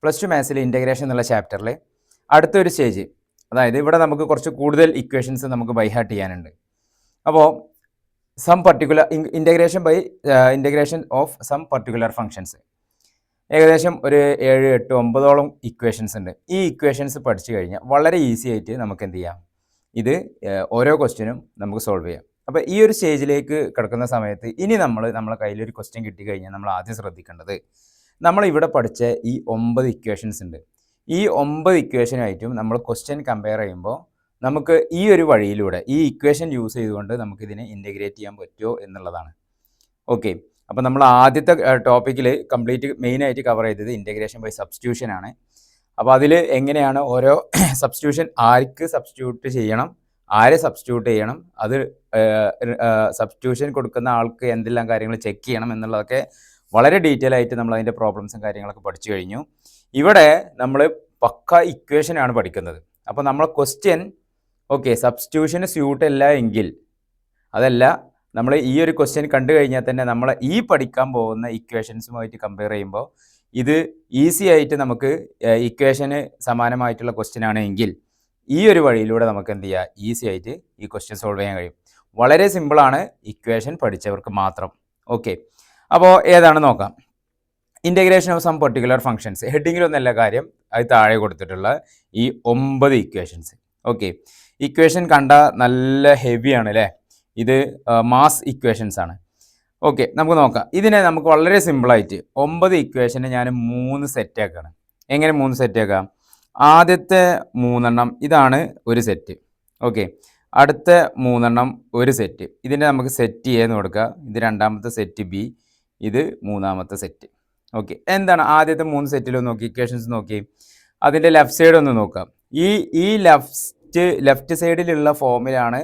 Plus two മാത്സിൽ integration എന്നുള്ള ചാപ്റ്ററിൽ അടുത്തൊരു സ്റ്റേജ്, അതായത് ഇവിടെ നമുക്ക് കുറച്ച് കൂടുതൽ ഇക്വേഷൻസ് നമുക്ക് ബൈഹാർട്ട് ചെയ്യാനുണ്ട്. അപ്പോൾ some particular integration of some particular functions, ഏകദേശം ഒരു 7, 8, 9ഓളം ഇക്വേഷൻസ് ഉണ്ട്. ഈ ഇക്വേഷൻസ് പഠിച്ചു കഴിഞ്ഞാൽ വളരെ ഈസി ആയിട്ട് നമുക്ക് എന്ത് ചെയ്യാം, ഇത് ഓരോ ക്വസ്റ്റ്യനും നമുക്ക് സോൾവ് ചെയ്യാം. അപ്പോൾ ഈ ഒരു സ്റ്റേജിലേക്ക് കിടക്കുന്ന സമയത്ത് ഇനി നമ്മളെ കയ്യിലൊരു ക്വസ്റ്റ്യൻ കിട്ടിക്കഴിഞ്ഞാൽ നമ്മൾ ആദ്യം ശ്രദ്ധിക്കേണ്ടത്, നമ്മളിവിടെ പഠിച്ച ഈ 9 ഇക്വേഷൻസ് ഉണ്ട്. ഈ 9 ഇക്വേഷനായിട്ടും നമ്മൾ ക്വസ്റ്റ്യൻ കമ്പയർ ചെയ്യുമ്പോൾ നമുക്ക് ഈ ഒരു വഴിയിലൂടെ ഈ ഇക്വേഷൻ യൂസ് ചെയ്തുകൊണ്ട് നമുക്കിതിനെ ഇൻ്റഗ്രേറ്റ് ചെയ്യാൻ പറ്റുമോ എന്നുള്ളതാണ്. ഓക്കെ, അപ്പോൾ നമ്മൾ ആദ്യത്തെ ടോപ്പിക്കിൽ കംപ്ലീറ്റ് മെയിനായിട്ട് കവർ ചെയ്തത് ഇൻ്റഗ്രേഷൻ ബൈ സബ്സ്റ്റിറ്റ്യൂഷൻ ആണ്. അപ്പോൾ അതിൽ എങ്ങനെയാണ് ഓരോ സബ്സ്റ്റിറ്റ്യൂഷൻ ആർക്ക് സബ്സ്റ്റിറ്റ്യൂട്ട് ചെയ്യണം, ആരെ സബ്സ്റ്റിറ്റ്യൂട്ട് ചെയ്യണം, അത് സബ്സ്റ്റിറ്റ്യൂഷൻ കൊടുക്കുന്ന ആൾക്ക് എന്തെല്ലാം കാര്യങ്ങൾ ചെക്ക് ചെയ്യണം എന്നുള്ളതൊക്കെ വളരെ ഡീറ്റെയിൽ ആയിട്ട് നമ്മൾ അതിൻ്റെ പ്രോബ്ലംസും കാര്യങ്ങളൊക്കെ പഠിച്ചു കഴിഞ്ഞു. ഇവിടെ നമ്മൾ പക്ക ഇക്വേഷനാണ് പഠിക്കുന്നത്. അപ്പോൾ നമ്മളെ ക്വസ്റ്റ്യൻ ഓക്കെ സബ്സ്റ്റിറ്റ്യൂഷന് സ്യൂട്ട് അല്ല എങ്കിൽ, അതല്ല നമ്മൾ ഈ ഒരു ക്വസ്റ്റ്യൻ കണ്ടു കഴിഞ്ഞാൽ തന്നെ നമ്മൾ ഈ പഠിക്കാൻ പോകുന്ന ഇക്വേഷൻസുമായിട്ട് കമ്പയർ ചെയ്യുമ്പോൾ ഇത് ഈസി ആയിട്ട് നമുക്ക് ഇക്വേഷന് സമാനമായിട്ടുള്ള ക്വസ്റ്റ്യൻ ആണ് എങ്കിൽ ഈ ഒരു വഴിയിലൂടെ നമുക്ക് എന്ത് ചെയ്യുക, ഈസി ആയിട്ട് ഈ ക്വസ്റ്റ്യൻ സോൾവ് ചെയ്യാൻ കഴിയും. വളരെ സിമ്പിളാണ്, ഇക്വേഷൻ പഠിച്ചവർക്ക് മാത്രം. ഓക്കെ, അപ്പോൾ ഏതാണ് നോക്കാം. Integration of some particular functions, ഹെഡിങ്ങിലൊന്നല്ല കാര്യം, അത് താഴെ കൊടുത്തിട്ടുള്ള ഈ 9 ഇക്വേഷൻസ്. ഓക്കെ, ഇക്വേഷൻ കണ്ട നല്ല ഹെവിയാണ് അല്ലേ, ഇത് മാസ് ഇക്വേഷൻസ് ആണ്. ഓക്കെ, നമുക്ക് നോക്കാം. ഇതിനെ നമുക്ക് വളരെ സിമ്പിളായിട്ട് 9 ഇക്വേഷനെ ഞാൻ 3 സെറ്റാക്കാണ്. എങ്ങനെ 3 സെറ്റാക്കാം? ആദ്യത്തെ 3 ഇതാണ് ഒരു സെറ്റ്. ഓക്കെ, അടുത്ത 3 ഒരു സെറ്റ്. ഇതിനെ നമുക്ക് സെറ്റ് എ എന്ന് കൊടുക്കുക. ഇത് രണ്ടാമത്തെ സെറ്റ് ബി, ഇത് മൂന്നാമത്തെ സെറ്റ്. ഓക്കെ, എന്താണ് ആദ്യത്തെ 3 സെറ്റിലൊന്ന് നോക്കി, ഇക്വേഷൻസ് നോക്കി, അതിൻ്റെ ലെഫ്റ്റ് സൈഡ് ഒന്ന് നോക്കാം. ഈ ലെഫ്റ്റ് സൈഡിലുള്ള ഫോമിലാണ്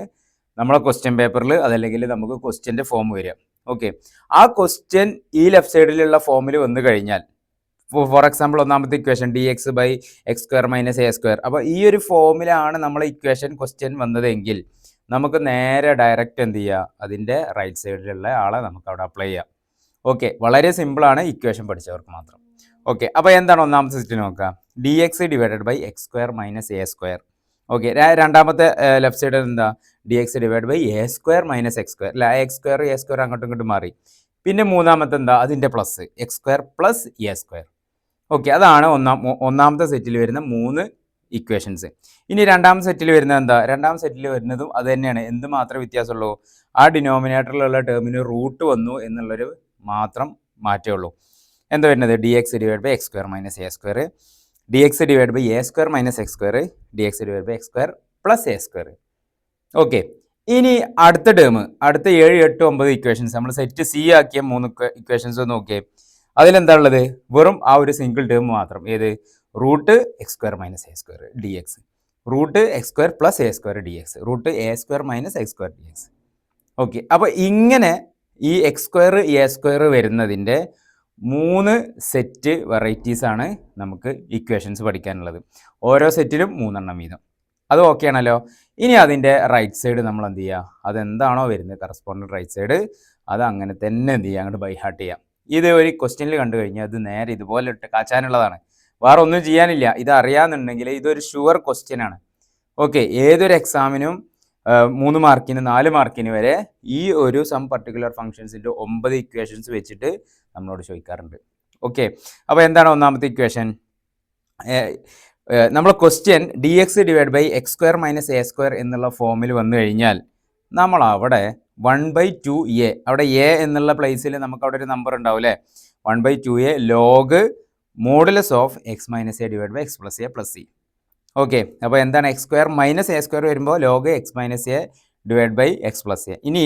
നമ്മളെ ക്വസ്റ്റ്യൻ പേപ്പറിൽ, അതല്ലെങ്കിൽ നമുക്ക് ക്വസ്റ്റ്യൻ്റെ ഫോം വരിക. ഓക്കെ, ആ ക്വസ്റ്റ്യൻ ഈ ലെഫ്റ്റ് സൈഡിലുള്ള ഫോമിൽ വന്നു കഴിഞ്ഞാൽ, ഫോർ എക്സാമ്പിൾ ഒന്നാമത്തെ ഇക്വേഷൻ dx/x² - a². അപ്പോൾ ഈ ഒരു ഫോമിലാണ് നമ്മളെ ഇക്വേഷൻ ക്വസ്റ്റ്യൻ വന്നതെങ്കിൽ നമുക്ക് നേരെ ഡയറക്റ്റ് എന്ത് ചെയ്യുക, അതിൻ്റെ റൈറ്റ് സൈഡിലുള്ള ആളെ നമുക്ക് അവിടെ അപ്ലൈ ചെയ്യാം. ഓക്കെ, വളരെ സിമ്പിളാണ്, ഇക്വേഷൻ പഠിച്ചവർക്ക് മാത്രം. ഓക്കെ, അപ്പോൾ എന്താണ് ഒന്നാമത്തെ സെറ്റ് നോക്കുക, dx/x² - a². ഓക്കെ, രണ്ടാമത്തെ ലെഫ്റ്റ് സൈഡിൽ എന്താ, dx/a² - x². അല്ല, x², അങ്ങോട്ടും ഇങ്ങോട്ടും മാറി. പിന്നെ മൂന്നാമത്തെ എന്താ, അതിൻ്റെ പ്ലസ് x² + a². ഓക്കെ, അതാണ് ഒന്നാമത്തെ സെറ്റിൽ വരുന്ന 3 ഇക്വേഷൻസ്. ഇനി രണ്ടാമത്തെ സെറ്റിൽ വരുന്നത് എന്താ, രണ്ടാമത്തെ സെറ്റിൽ വരുന്നതും അത് തന്നെയാണ്. എന്ത് മാത്രമേ വ്യത്യാസമുള്ളൂ, ആ ഡിനോമിനേറ്ററിലുള്ള ടേമിന് റൂട്ട് വന്നു എന്നുള്ളൊരു മാത്രം മാറ്റേ ഉള്ളൂ. എന്താ വരുന്നത്, dx/x² - a², dx/a² - x², dx/x² + a². Okay, ഇനി അടുത്ത ടേം, അടുത്ത 7, 8, 9 ഇക്വേഷൻസ് നമ്മൾ സെറ്റ് സി ആക്കിയ 3 ഇക്വേഷൻസ് നോക്കിയേ. അതിലെന്താ ഉള്ളത്, വെറും ആ ഒരു സിംഗിൾ ടേം മാത്രം. ഏത്, root x² - a² dx, root x² + a² dx, root a² - x² dx. Okay, അപ്പോൾ ഇങ്ങനെ ഈ x², a² വരുന്നതിൻ്റെ 3 സെറ്റ് വെറൈറ്റീസാണ് നമുക്ക് ഇക്വേഷൻസ് പഠിക്കാനുള്ളത്. ഓരോ സെറ്റിലും 3 വീതം. അത് ഓക്കെ ആണല്ലോ. ഇനി അതിൻ്റെ റൈറ്റ് സൈഡ് നമ്മൾ എന്ത് ചെയ്യുക, അതെന്താണോ വരുന്നത് കറസ്പോണ്ടൻറ്റ് റൈറ്റ് സൈഡ്, അത് അങ്ങനെ തന്നെ എന്ത് ചെയ്യുക, അങ്ങോട്ട് ബൈഹാർട്ട് ചെയ്യാം. ഇത് ഒരു ക്വസ്റ്റ്യനിൽ കണ്ടു കഴിഞ്ഞാൽ അത് നേരെ ഇതുപോലെ ഇട്ട് കാച്ചാനുള്ളതാണ്, വേറെ ഒന്നും ചെയ്യാനില്ല. ഇത് അറിയാമെന്നുണ്ടെങ്കിൽ ഇതൊരു ഷുവർ ക്വസ്റ്റ്യൻ ആണ്. ഓക്കെ, ഏതൊരു എക്സാമിനും 3 മാർക്കിന് 4 മാർക്കിന് വരെ ഈ ഒരു സം പർട്ടിക്കുലർ ഫങ്ഷൻസിൻ്റെ 9 ഇക്വേഷൻസ് വെച്ചിട്ട് നമ്മളോട് ചോദിക്കാറുണ്ട്. ഓക്കെ, അപ്പോൾ എന്താണ് ഒന്നാമത്തെ ഇക്വേഷൻ, നമ്മൾ ക്വസ്റ്റ്യൻ dx/x² - a² എന്നുള്ള ഫോമിൽ വന്നു കഴിഞ്ഞാൽ നമ്മൾ അവിടെ 1/2a, അവിടെ a എന്നുള്ള പ്ലേസിൽ നമുക്ക് അവിടെ ഒരു നമ്പർ ഉണ്ടാവും അല്ലേ, 1/2a log modulus of x - a/x + a + c. Okay, അപ്പോൾ എന്താണ് x² - a² വരുമ്പോൾ log x - a/x + a. ഇനി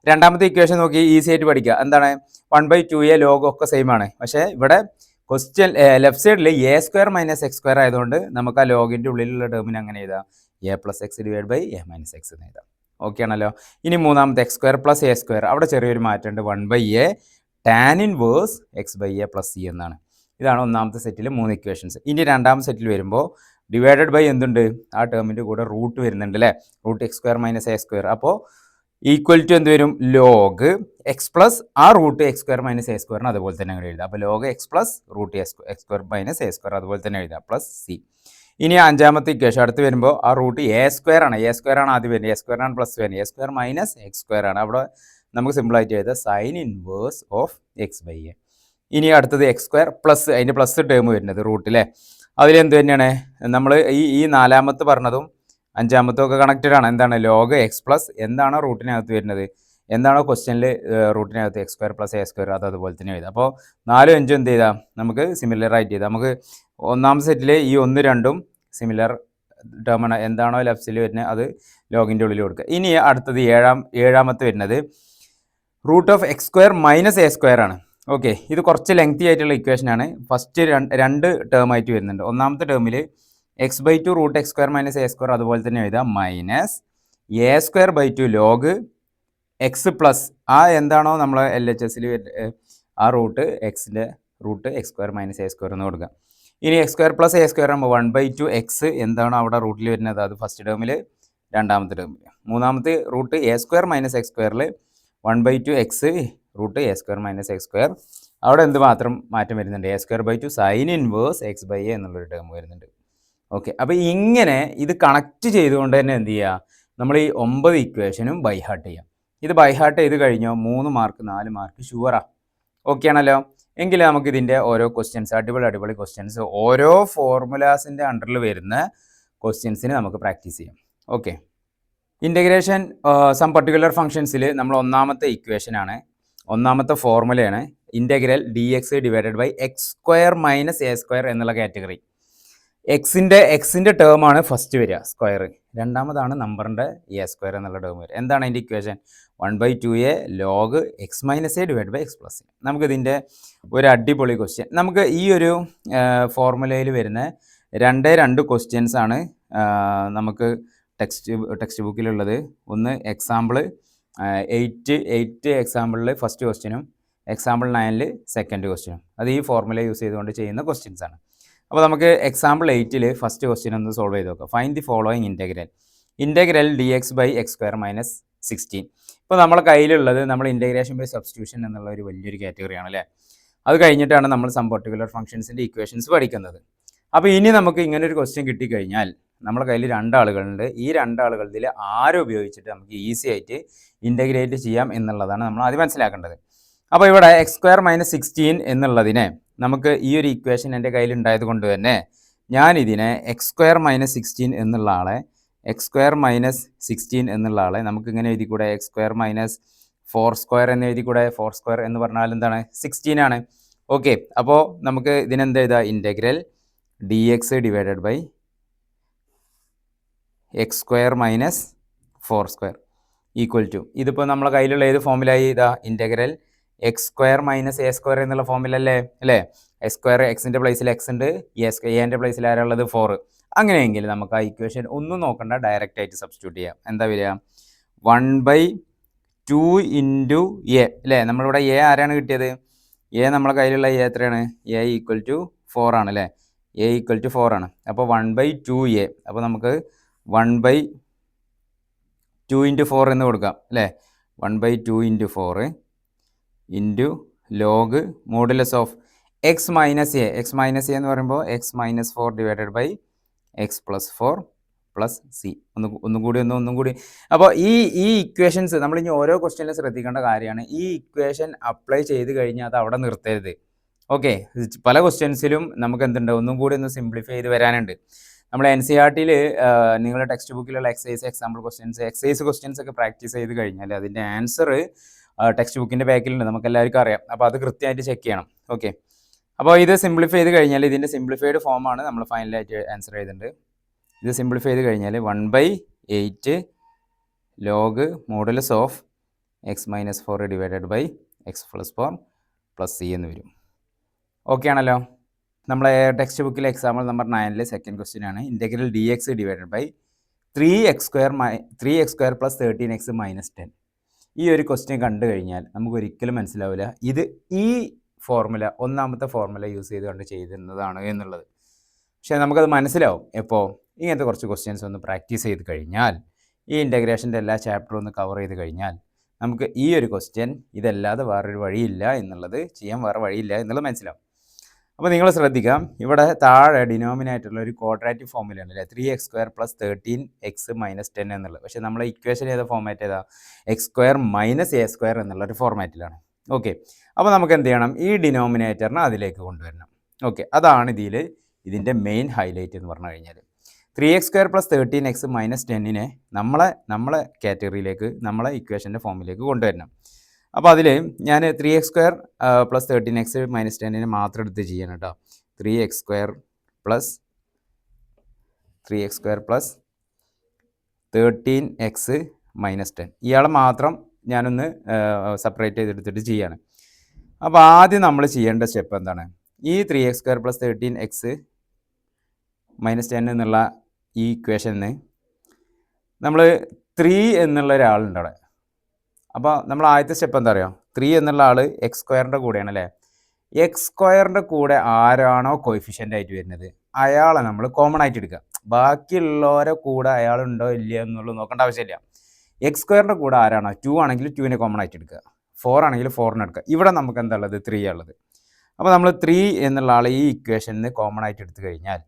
രണ്ടാമത്തെ ഇക്വേഷൻ നോക്കി ഈസി ആയിട്ട് പഠിക്കുക. എന്താണ്, 1/2a log ഒക്കെ സെയിം ആണ്. പക്ഷേ ഇവിടെ ക്വസ്റ്റ്യൻ ലെഫ്റ്റ് സൈഡിൽ a² - x² ആയതുകൊണ്ട് നമുക്ക് ആ ലോഗിൻ്റെ ഉള്ളിലുള്ള ടേമിന് അങ്ങനെ എഴുതാം, a + x / a - x എന്ന് എഴുതാം. ഓക്കെ ആണല്ലോ. ഇനി മൂന്നാമത്തെ x² + a², അവിടെ ചെറിയൊരു മാറ്റമുണ്ട്, 1/a tan inverse x/a + c എന്നാണ്. ഇതാണ് ഒന്നാമത്തെ സെറ്റിൽ 3 ഇക്വേഷൻസ്. ഇനി രണ്ടാമത്തെ സെറ്റിൽ വരുമ്പോൾ ഡിവൈഡഡ് ബൈ എന്തുണ്ട്, ആ ടേമിൻ്റെ കൂടെ റൂട്ട് വരുന്നുണ്ട് അല്ലേ, റൂട്ട് x² - a². അപ്പോൾ ഈക്വൽ ടു എന്ത് വരും ലോഗ് എക്സ് പ്ലസ് ആ root x square minus a സ്ക്വയറിന് അതുപോലെ തന്നെ അങ്ങനെ എഴുതാം. അപ്പോൾ log x plus root x square minus a square അതുപോലെ തന്നെ എഴുതാം പ്ലസ് സി. ഇനി അഞ്ചാമത്തെ ഇക്വേഷൻ അടുത്ത് വരുമ്പോൾ ആ റൂട്ട് എ സ്ക്വയർ ആണ് ആദ്യം വരുന്നത്. എ സ്ക്വയർ ആണ് പ്ലസ് വരുന്നത്. A square minus x square ആണ്. അവിടെ നമുക്ക് സിമ്പിളായിട്ട് എഴുതാം sine inverse of x by a. ഇനി അടുത്തത് എക്സ് സ്ക്വയർ പ്ലസ് അതിൻ്റെ പ്ലസ് ടേം വരുന്നത് റൂട്ടിലെ അതിലെന്ത് തന്നെയാണ് നമ്മൾ ഈ നാലാമത്തെ പറഞ്ഞതും അഞ്ചാമത്തും ഒക്കെ കണക്റ്റഡ് ആണ്. എന്താണ് ലോഗ് എക്സ് പ്ലസ് എന്താണോ റൂട്ടിനകത്ത് വരുന്നത്, എന്താണോ ക്വസ്റ്റ്യനിൽ റൂട്ടിനകത്ത് x square plus a square അത് അതുപോലെ തന്നെ എഴുതാം. അപ്പോൾ 4 5 എന്ത് ചെയ്താൽ നമുക്ക് സിമിലറായിട്ട് ചെയ്താൽ നമുക്ക് ഒന്നാമത്തെ സെറ്റിൽ ഈ 1 2 സിമിലർ ടേമാണ്. എന്താണോ ലെഫ്റ്റിൽ വരുന്നത് അത് ലോഗിൻ്റെ ഉള്ളിൽ കൊടുക്കുക. ഇനി അടുത്തത് ഏഴാമത്തെ വരുന്നത് root of x square minus a square ആണ്. ഓക്കെ, ഇത് കുറച്ച് ലെങ്തി ആയിട്ടുള്ള ഇക്വേഷനാണ്. ഫസ്റ്റ് രണ്ട് ടേം ആയിട്ട് വരുന്നുണ്ട്. ഒന്നാമത്തെ ടേമിൽ x by two root x square minus a square അതുപോലെ തന്നെ എഴുതാം minus a square by two log x plus ആ എന്താണോ നമ്മൾ എൽ എച്ച് എസിൽ ആ റൂട്ട് എക്സിൻ്റെ root x square minus a square എന്ന് കൊടുക്കുക. ഇനി x square plus a square ആകുമ്പോൾ 1/2 എക്സ് എന്താണോ അവിടെ റൂട്ടിൽ വരുന്നത് അത് ഫസ്റ്റ് ടേമിൽ, രണ്ടാമത്തെ ടേമിൽ. മൂന്നാമത്തെ root a square minus x സ്ക്വയറിൽ 1/2 x root a square minus x square. അവിടെ എന്ത് മാത്രം മാറ്റം വരുന്നുണ്ട്, a square by two sine inverse x by a എന്നുള്ളൊരു ടേം വരുന്നുണ്ട്. ഓക്കെ, അപ്പോൾ ഇങ്ങനെ ഇത് കണക്ട് ചെയ്തുകൊണ്ട് തന്നെ എന്ത് ചെയ്യുക, നമ്മൾ ഈ 9 ഇക്വേഷനും ബൈ ഹാർട്ട് ചെയ്യാം. ഇത് ബൈ ഹാർട്ട് ചെയ്ത് കഴിഞ്ഞോ 3 മാർക്ക് 4 മാർക്ക് ഷുവറാ. ഓക്കെ ആണല്ലോ. എങ്കിൽ നമുക്ക് ഇതിൻ്റെ ഓരോ ക്വസ്റ്റ്യൻസ് അടിപൊളി ക്വസ്റ്റ്യൻസ് ഓരോ ഫോർമുലാസിൻ്റെ അണ്ടറിൽ വരുന്ന ക്വസ്റ്റ്യൻസിന് നമുക്ക് പ്രാക്ടീസ് ചെയ്യാം. ഓക്കെ, ഇൻ്റഗ്രേഷൻ സം പർട്ടിക്കുലർ ഫംഗ്ഷൻസിൽ നമ്മൾ ഒന്നാമത്തെ ഇക്വേഷനാണ്, ഒന്നാമത്തെ ഫോർമുലയാണ് integral d x divided by x square minus a square എന്നുള്ള കാറ്റഗറി. എക്സിൻ്റെ ടേമാണ് ഫസ്റ്റ് വരിക സ്ക്വയർ, രണ്ടാമതാണ് നമ്പറിൻ്റെ എ സ്ക്വയർ എന്നുള്ള ടേം വരിക. എന്താണ് അതിൻ്റെ equation? 1/2a log x minus a divide by x plus a. നമുക്കിതിൻ്റെ ഒരു അടിപൊളി ക്വസ്റ്റ്യൻ, നമുക്ക് ഈ ഒരു ഫോർമുലയിൽ വരുന്ന 2 ക്വസ്റ്റ്യൻസ് ആണ് നമുക്ക് ടെക്സ്റ്റ് ബുക്കിലുള്ളത്. ഒന്ന് എക്സാമ്പിൾ 8 എക്സാമ്പിളിൽ ഫസ്റ്റ് ക്വസ്റ്റ്യനും എക്സാമ്പിൾ 9 സെക്കൻഡ് ക്വസ്റ്റ്യനും. അത് ഈ ഫോർമുല യൂസ് ചെയ്തുകൊണ്ട് ചെയ്യുന്ന ക്വസ്റ്റ്യൻസ് ആണ്. അപ്പോൾ നമുക്ക് എക്സാമ്പിൾ 8 ഫസ്റ്റ് ക്വസ്റ്റ്യൻ ഒന്ന് സോൾവ് ചെയ്ത് നോക്കാം. Find the following integral d x by x square minus 16. ഇപ്പോൾ നമ്മളെ കയ്യിലുള്ളത് നമ്മൾ ഇൻ്റഗ്രേഷൻ ബൈ സബ്സ്റ്റിറ്റ്യൂഷൻ എന്നുള്ള ഒരു വലിയൊരു കാറ്റഗറിയാണ് അല്ലേ. അത് കഴിഞ്ഞിട്ടാണ് നമ്മൾ സം പർട്ടിക്കുലർ ഫംഗ്ഷൻസിൻ്റെ ഇക്വേഷൻസ് പഠിക്കുന്നത്. അപ്പോൾ ഇനി നമുക്ക് ഇങ്ങനെ ഒരു ക്വസ്റ്റ്യൻ കിട്ടിക്കഴിഞ്ഞാൽ നമ്മുടെ കയ്യിൽ 2 ആളുകളുണ്ട്. ഈ 2 ആളുകളിൽ ആരും ഉപയോഗിച്ചിട്ട് നമുക്ക് ഈസി ആയിട്ട് ഇൻ്റഗ്രേറ്റ് ചെയ്യാം എന്നുള്ളതാണ് നമ്മൾ ആദ്യം മനസ്സിലാക്കേണ്ടത്. അപ്പോൾ ഇവിടെ എക്സ് സ്ക്വയർ മൈനസ് 16 എന്നുള്ളതിനെ നമുക്ക് ഈ ഒരു ഇക്വേഷൻ എൻ്റെ കയ്യിൽ ഉണ്ടായത് കൊണ്ട് തന്നെ ഞാൻ ഇതിനെ എക്സ് സ്ക്വയർ മൈനസ് 16 എന്നുള്ള ആളെ നമുക്ക് ഇങ്ങനെ എഴുതി കൂടെ, എക്സ് സ്ക്വയർ മൈനസ് 4 സ്ക്വയർ എന്ന് എഴുതി കൂടെ. 4 സ്ക്വയർ എന്ന് പറഞ്ഞാൽ എന്താണ്, 16 ആണ്. ഓക്കെ, അപ്പോൾ നമുക്ക് ഇതിനെന്ത് എഴുതാം, integral d x divided by x square minus 4 square equal to, ഇതിപ്പോൾ നമ്മളെ കയ്യിലുള്ള ഏത് ഫോമിലായി, ഇതാ integral x square minus a square എന്നുള്ള ഫോമിൽ അല്ലേ. എക്സ് സ്ക്വയർ എക്സിൻ്റെ പ്ലേസിൽ എക്സ് ഉണ്ട്, എൻ്റെ പ്ലേസിൽ ആരുള്ളത് 4. അങ്ങനെയെങ്കിൽ നമുക്ക് ആ ഇക്വേഷൻ ഒന്നും നോക്കണ്ട, ഡയറക്റ്റ് ആയിട്ട് സബ്സ്റ്റിറ്റ്യൂട്ട് ചെയ്യാം. എന്താ വരിക, 1/2 ഇൻറ്റു എ അല്ലേ. നമ്മളിവിടെ എ ആരാണ് കിട്ടിയത്, എ നമ്മളെ കയ്യിലുള്ള എ എത്രയാണ്, എ ഈക്വൽ ടു 4 ആണ് അല്ലേ. എ ഈക്വൽ ടു 4 ആണ്. അപ്പോൾ 1/2a, അപ്പോൾ നമുക്ക് 1/2 ഇൻറ്റു 4 എന്ന് കൊടുക്കാം അല്ലേ. 1/2 into 4 into log modulus of x minus a എന്ന് പറയുമ്പോൾ x minus 4 divided by x plus 4 plus C. ഒന്നും കൂടി. അപ്പോൾ ഈ ഇക്വേഷൻസ് നമ്മൾ ഇനി ഓരോ ക്വസ്റ്റ്യനിലും ശ്രദ്ധിക്കേണ്ട കാര്യമാണ്. ഈ ഇക്വേഷൻ അപ്ലൈ ചെയ്ത് കഴിഞ്ഞാൽ അത് അവിടെ നിർത്തരുത്. ഓക്കെ, പല ക്വസ്റ്റ്യൻസിലും നമുക്ക് എന്തുണ്ട്, ഒന്നും കൂടി ഒന്ന് സിംപ്ലിഫൈ ചെയ്ത് വരാനുണ്ട്. നമ്മൾ NCERT-യിൽ നിങ്ങളുടെ ടെക്സ്റ്റ് ബുക്കിലുള്ള എക്സാമ്പിൾ ക്വസ്റ്റ്യൻസ് ഒക്കെ പ്രാക്ടീസ് ചെയ്ത് കഴിഞ്ഞാൽ അതിൻ്റെ ആൻസർ ടെക്സ്റ്റ് ബുക്കിൻ്റെ ബാക്കിലുണ്ട്, നമുക്ക് എല്ലാവർക്കും അറിയാം. അപ്പോൾ അത് കൃത്യമായിട്ട് ചെക്ക് ചെയ്യണം. ഓക്കെ, അപ്പോൾ ഇത് സിംപ്ലിഫൈ ചെയ്ത് കഴിഞ്ഞാൽ ഇതിൻ്റെ സിംപ്ലിഫൈഡ് ഫോമാണ് നമ്മൾ ഫൈനലായിട്ട് ആൻസർ ചെയ്തിട്ടുണ്ട്. ഇത് സിംപ്ലിഫൈ ചെയ്ത് കഴിഞ്ഞാൽ 1/8 log modulus of x minus 4 divided by x plus 4 plus c എന്ന് വരും. ഓക്കെ ആണല്ലോ. നമ്മളെ ടെക്സ്റ്റ് ബുക്കിലെ എക്സാമ്പിൾ നമ്പർ 9 സെക്കൻഡ് ക്വസ്റ്റ്യൻ ആണ്. Integral d x divided by 3x square plus 13x minus 10. ഈ ഒരു ക്വസ്റ്റ്യൻ കണ്ടു കഴിഞ്ഞാൽ നമുക്ക് ഒരിക്കലും മനസ്സിലാവില്ല ഇത് ഈ ഫോർമുല, ഒന്നാമത്തെ ഫോർമുല യൂസ് ചെയ്തുകൊണ്ട് ചെയ്യുന്നതാണ് എന്നുള്ളത്. പക്ഷേ നമുക്കത് മനസ്സിലാവും എപ്പോൾ ഇങ്ങനത്തെ കുറച്ച് ക്വസ്റ്റ്യൻസ് ഒന്ന് പ്രാക്ടീസ് ചെയ്ത് കഴിഞ്ഞാൽ ഈ ഇൻ്റഗ്രേഷൻ്റെ എല്ലാ ചാപ്റ്ററും ഒന്ന് കവർ ചെയ്ത് കഴിഞ്ഞാൽ നമുക്ക് ഈ ഒരു ക്വസ്റ്റ്യൻ ഇതല്ലാതെ വേറൊരു വഴിയില്ല എന്നുള്ളത് ചെയ്യാൻ വേറെ വഴിയില്ല എന്നുള്ളത് മനസ്സിലാവും. അപ്പോൾ നിങ്ങൾ ശ്രദ്ധിക്കാം, ഇവിടെ താഴെ ഡിനോമിനേറ്ററിൽ ഒരു ക്വാഡ്രാറ്റിക് ഫോർമുല ഉണ്ടല്ലേ, 3x² + 13x - 10 എന്നുള്ളത്. പക്ഷേ നമ്മളെ ഇക്വേഷൻ ഏതാ ഫോർമാറ്റ് ഏതാ, x² - a² എന്നുള്ളൊരു ഫോർമാറ്റിലാണ്. ഓക്കെ, അപ്പോൾ നമുക്ക് എന്ത് ചെയ്യണം, ഈ ഡിനോമിനേറ്ററിനെ അതിലേക്ക് കൊണ്ടുവരണം. ഓക്കെ, അതാണ് ഇതിൻ്റെ മെയിൻ ഹൈലൈറ്റ് എന്ന് പറഞ്ഞു കഴിഞ്ഞാൽ 3x² + 13x - 10നെ നമ്മളെ കാറ്റഗറിയിലേക്ക്, നമ്മളെ ഇക്വേഷൻ്റെ ഫോമിലേക്ക് കൊണ്ടുവരണം. അപ്പോൾ അതിൽ ഞാൻ 3x² + 13x - 10നെ മാത്രം എടുത്ത് ചെയ്യണം കേട്ടോ. 3x² + 13x - 10 ഇയാളെ മാത്രം ഞാനൊന്ന് സെപ്പറേറ്റ് ചെയ്തെടുത്തിട്ട് ചെയ്യാണ്. അപ്പോൾ ആദ്യം നമ്മൾ ചെയ്യേണ്ട സ്റ്റെപ്പ് എന്താണ്, ഈ 3x² + 13x - 10 എന്നുള്ള ഈ ഇക്വേഷന് നമ്മൾ 3 എന്നുള്ള ഒരാളുണ്ട് അവിടെ. അപ്പോൾ നമ്മൾ ആദ്യത്തെ സ്റ്റെപ്പ് എന്താ പറയുക, 3 എന്നുള്ള ആൾ x² കൂടെയാണ് അല്ലേ. x² കൂടെ ആരാണോ കോയിഫിഷ്യൻ്റ് ആയിട്ട് വരുന്നത് അയാളെ നമ്മൾ കോമൺ ആയിട്ട് എടുക്കുക. ബാക്കിയുള്ളവരെ കൂടെ അയാളുണ്ടോ ഇല്ല എന്നുള്ളത് നോക്കേണ്ട ആവശ്യമില്ല. x² കൂടെ ആരാണോ 2 ആണെങ്കിൽ 2നെ കോമൺ ആയിട്ട് എടുക്കുക, 4 ആണെങ്കിൽ 4നെ എടുക്കുക. ഇവിടെ നമുക്ക് എന്താ ഉള്ളത്, 3 ഉള്ളത്. അപ്പോൾ നമ്മൾ 3 എന്നുള്ള ആളെ ഈ ഇക്വേഷനിൽ കോമൺ ആയിട്ട് എടുത്തു കഴിഞ്ഞാൽ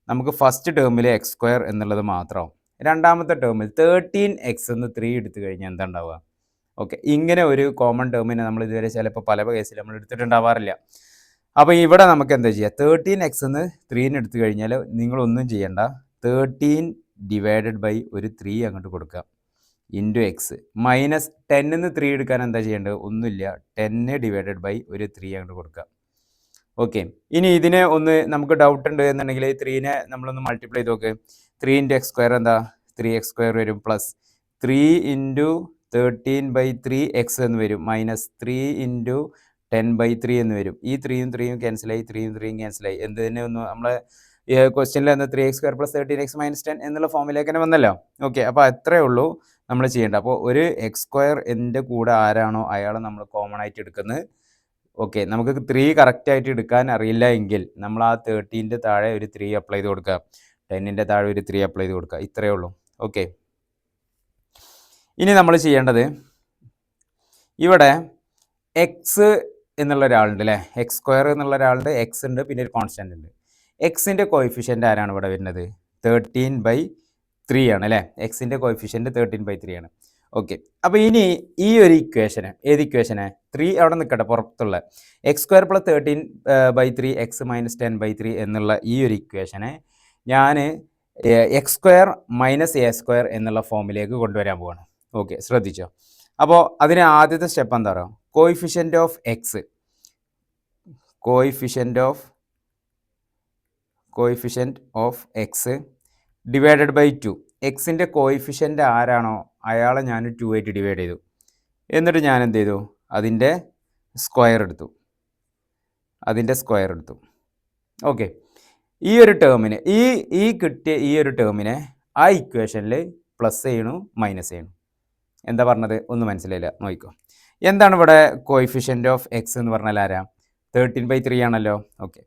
നമുക്ക് ഫസ്റ്റ് ടേമിൽ x² എന്നുള്ളത് മാത്രമാവും. രണ്ടാമത്തെ ടേമിൽ 13x എന്ന് 3 എടുത്തു കഴിഞ്ഞാൽ എന്താ ഉണ്ടാവുക. ഓക്കെ, ഇങ്ങനെ ഒരു കോമൺ ടേമിനെ നമ്മൾ ഇതുവരെ ചിലപ്പോൾ പല കേസിൽ നമ്മൾ എടുത്തിട്ടുണ്ടാവാറില്ല. അപ്പോൾ ഇവിടെ നമുക്ക് എന്താ ചെയ്യുക, 13x എന്ന് 3ന് എടുത്തു കഴിഞ്ഞാൽ നിങ്ങളൊന്നും ചെയ്യണ്ട, 13 ഡിവൈഡഡ് ബൈ ഒരു 3 അങ്ങോട്ട് കൊടുക്കുക ഇൻറ്റു എക്സ് മൈനസ് 10 എന്ന് 3 എടുക്കാൻ എന്താ ചെയ്യേണ്ടത്, ഒന്നുമില്ല, 10 ഡിവൈഡഡ് ബൈ ഒരു 3 അങ്ങോട്ട് കൊടുക്കുക. ഓക്കെ, ഇനി ഇതിനെ ഒന്ന് നമുക്ക് ഡൗട്ട് ഉണ്ട് എന്നുണ്ടെങ്കിൽ 3നെ നമ്മളൊന്ന് മൾട്ടിപ്ലൈ ചെയ്ത് നോക്ക്. 3 × x² എന്താ, 3x² വരും, പ്ലസ് 3 × 13/3x എന്ന് വരും, മൈനസ് 3 × 10/3 എന്ന് വരും. ഈ 3യും 3യും ക്യാൻസലായി, 3യും 3യും ക്യാൻസലായി. എന്തിനെ ഒന്ന് നമ്മളെ ക്വസ്റ്റ്യനിൽ എന്ന് 3x² + 13x - 10 എന്നുള്ള ഫോമിലേക്ക് തന്നെ വന്നല്ലോ. ഓക്കെ, അപ്പോൾ അത്രയേ ഉള്ളൂ നമ്മൾ ചെയ്യേണ്ടത്. അപ്പോൾ ഒരു x² എൻ്റെ കൂടെ ആരാണോ അയാളെ നമ്മൾ കോമൺ ആയിട്ട് എടുക്കുന്നത്. ഓക്കെ, നമുക്ക് 3 കറക്റ്റായിട്ട് എടുക്കാൻ അറിയില്ല എങ്കിൽ നമ്മൾ ആ 13ൻ്റെ താഴെ ഒരു 3 അപ്ലൈ ചെയ്ത് കൊടുക്കുക, 10ൻ്റെ താഴെ ഒരു 3 അപ്ലൈ ചെയ്ത് കൊടുക്കുക, ഇത്രയേ ഉള്ളൂ. ഓക്കെ, ഇനി നമ്മൾ ചെയ്യേണ്ടത്, ഇവിടെ എക്സ് എന്നുള്ള ഒരാളുണ്ട് അല്ലേ, x² എന്നുള്ള ഒരാളുണ്ട്, എക്സ് ഉണ്ട്, പിന്നെ ഒരു കോൺസ്റ്റൻ്റ് ഉണ്ട്. എക്സിൻ്റെ കോയിഫിഷ്യൻ്റ് ആരാണ് ഇവിടെ വരുന്നത്, 13/3 ആണ് അല്ലേ. എക്സിൻ്റെ കോയിഫിഷ്യൻ്റ് 13/3 ആണ്. ഓക്കെ, അപ്പോൾ ഇനി ഈ ഒരു ഇക്വേഷന്, ഏത് ഇക്വേഷന്, 3 അവിടെ നിൽക്കട്ടെ, പുറത്തുള്ള x² + 13/3 x - 10/3 എന്നുള്ള ഈ ഒരു ഇക്വേഷനെ ഞാൻ x² - a² എന്നുള്ള ഫോമിലേക്ക് കൊണ്ടുവരാൻ പോവാണ്. ഓക്കെ, ശ്രദ്ധിച്ചോ. അപ്പോൾ അതിന് ആദ്യത്തെ സ്റ്റെപ്പ് എന്താ പറയുക, coefficient of x divided by 2. എക്സിൻ്റെ കോയിഫിഷ്യൻ്റ് ആരാണോ അയാളെ ഞാൻ 2 ആയിട്ട് ഡിവൈഡ് ചെയ്തു. എന്നിട്ട് ഞാൻ എന്ത് ചെയ്തു, അതിൻ്റെ സ്ക്വയർ എടുത്തു. ഓക്കെ, ഈ ഒരു ടേമിന് ഈ കിട്ടിയ ഈ ഒരു ടേമിനെ ആ ഇക്വേഷനിൽ പ്ലസ് ചെയ്യണു, മൈനസ് ചെയ്യണു. എന്താ പറഞ്ഞത്, ഒന്നും മനസ്സിലായില്ല, നോക്കിക്കോ. എന്താണ് ഇവിടെ കോയിഫിഷ്യൻ്റ് ഓഫ് എക്സ് എന്ന് പറഞ്ഞാൽ ആരാ, 13/3 ആണല്ലോ. ഓക്കെ,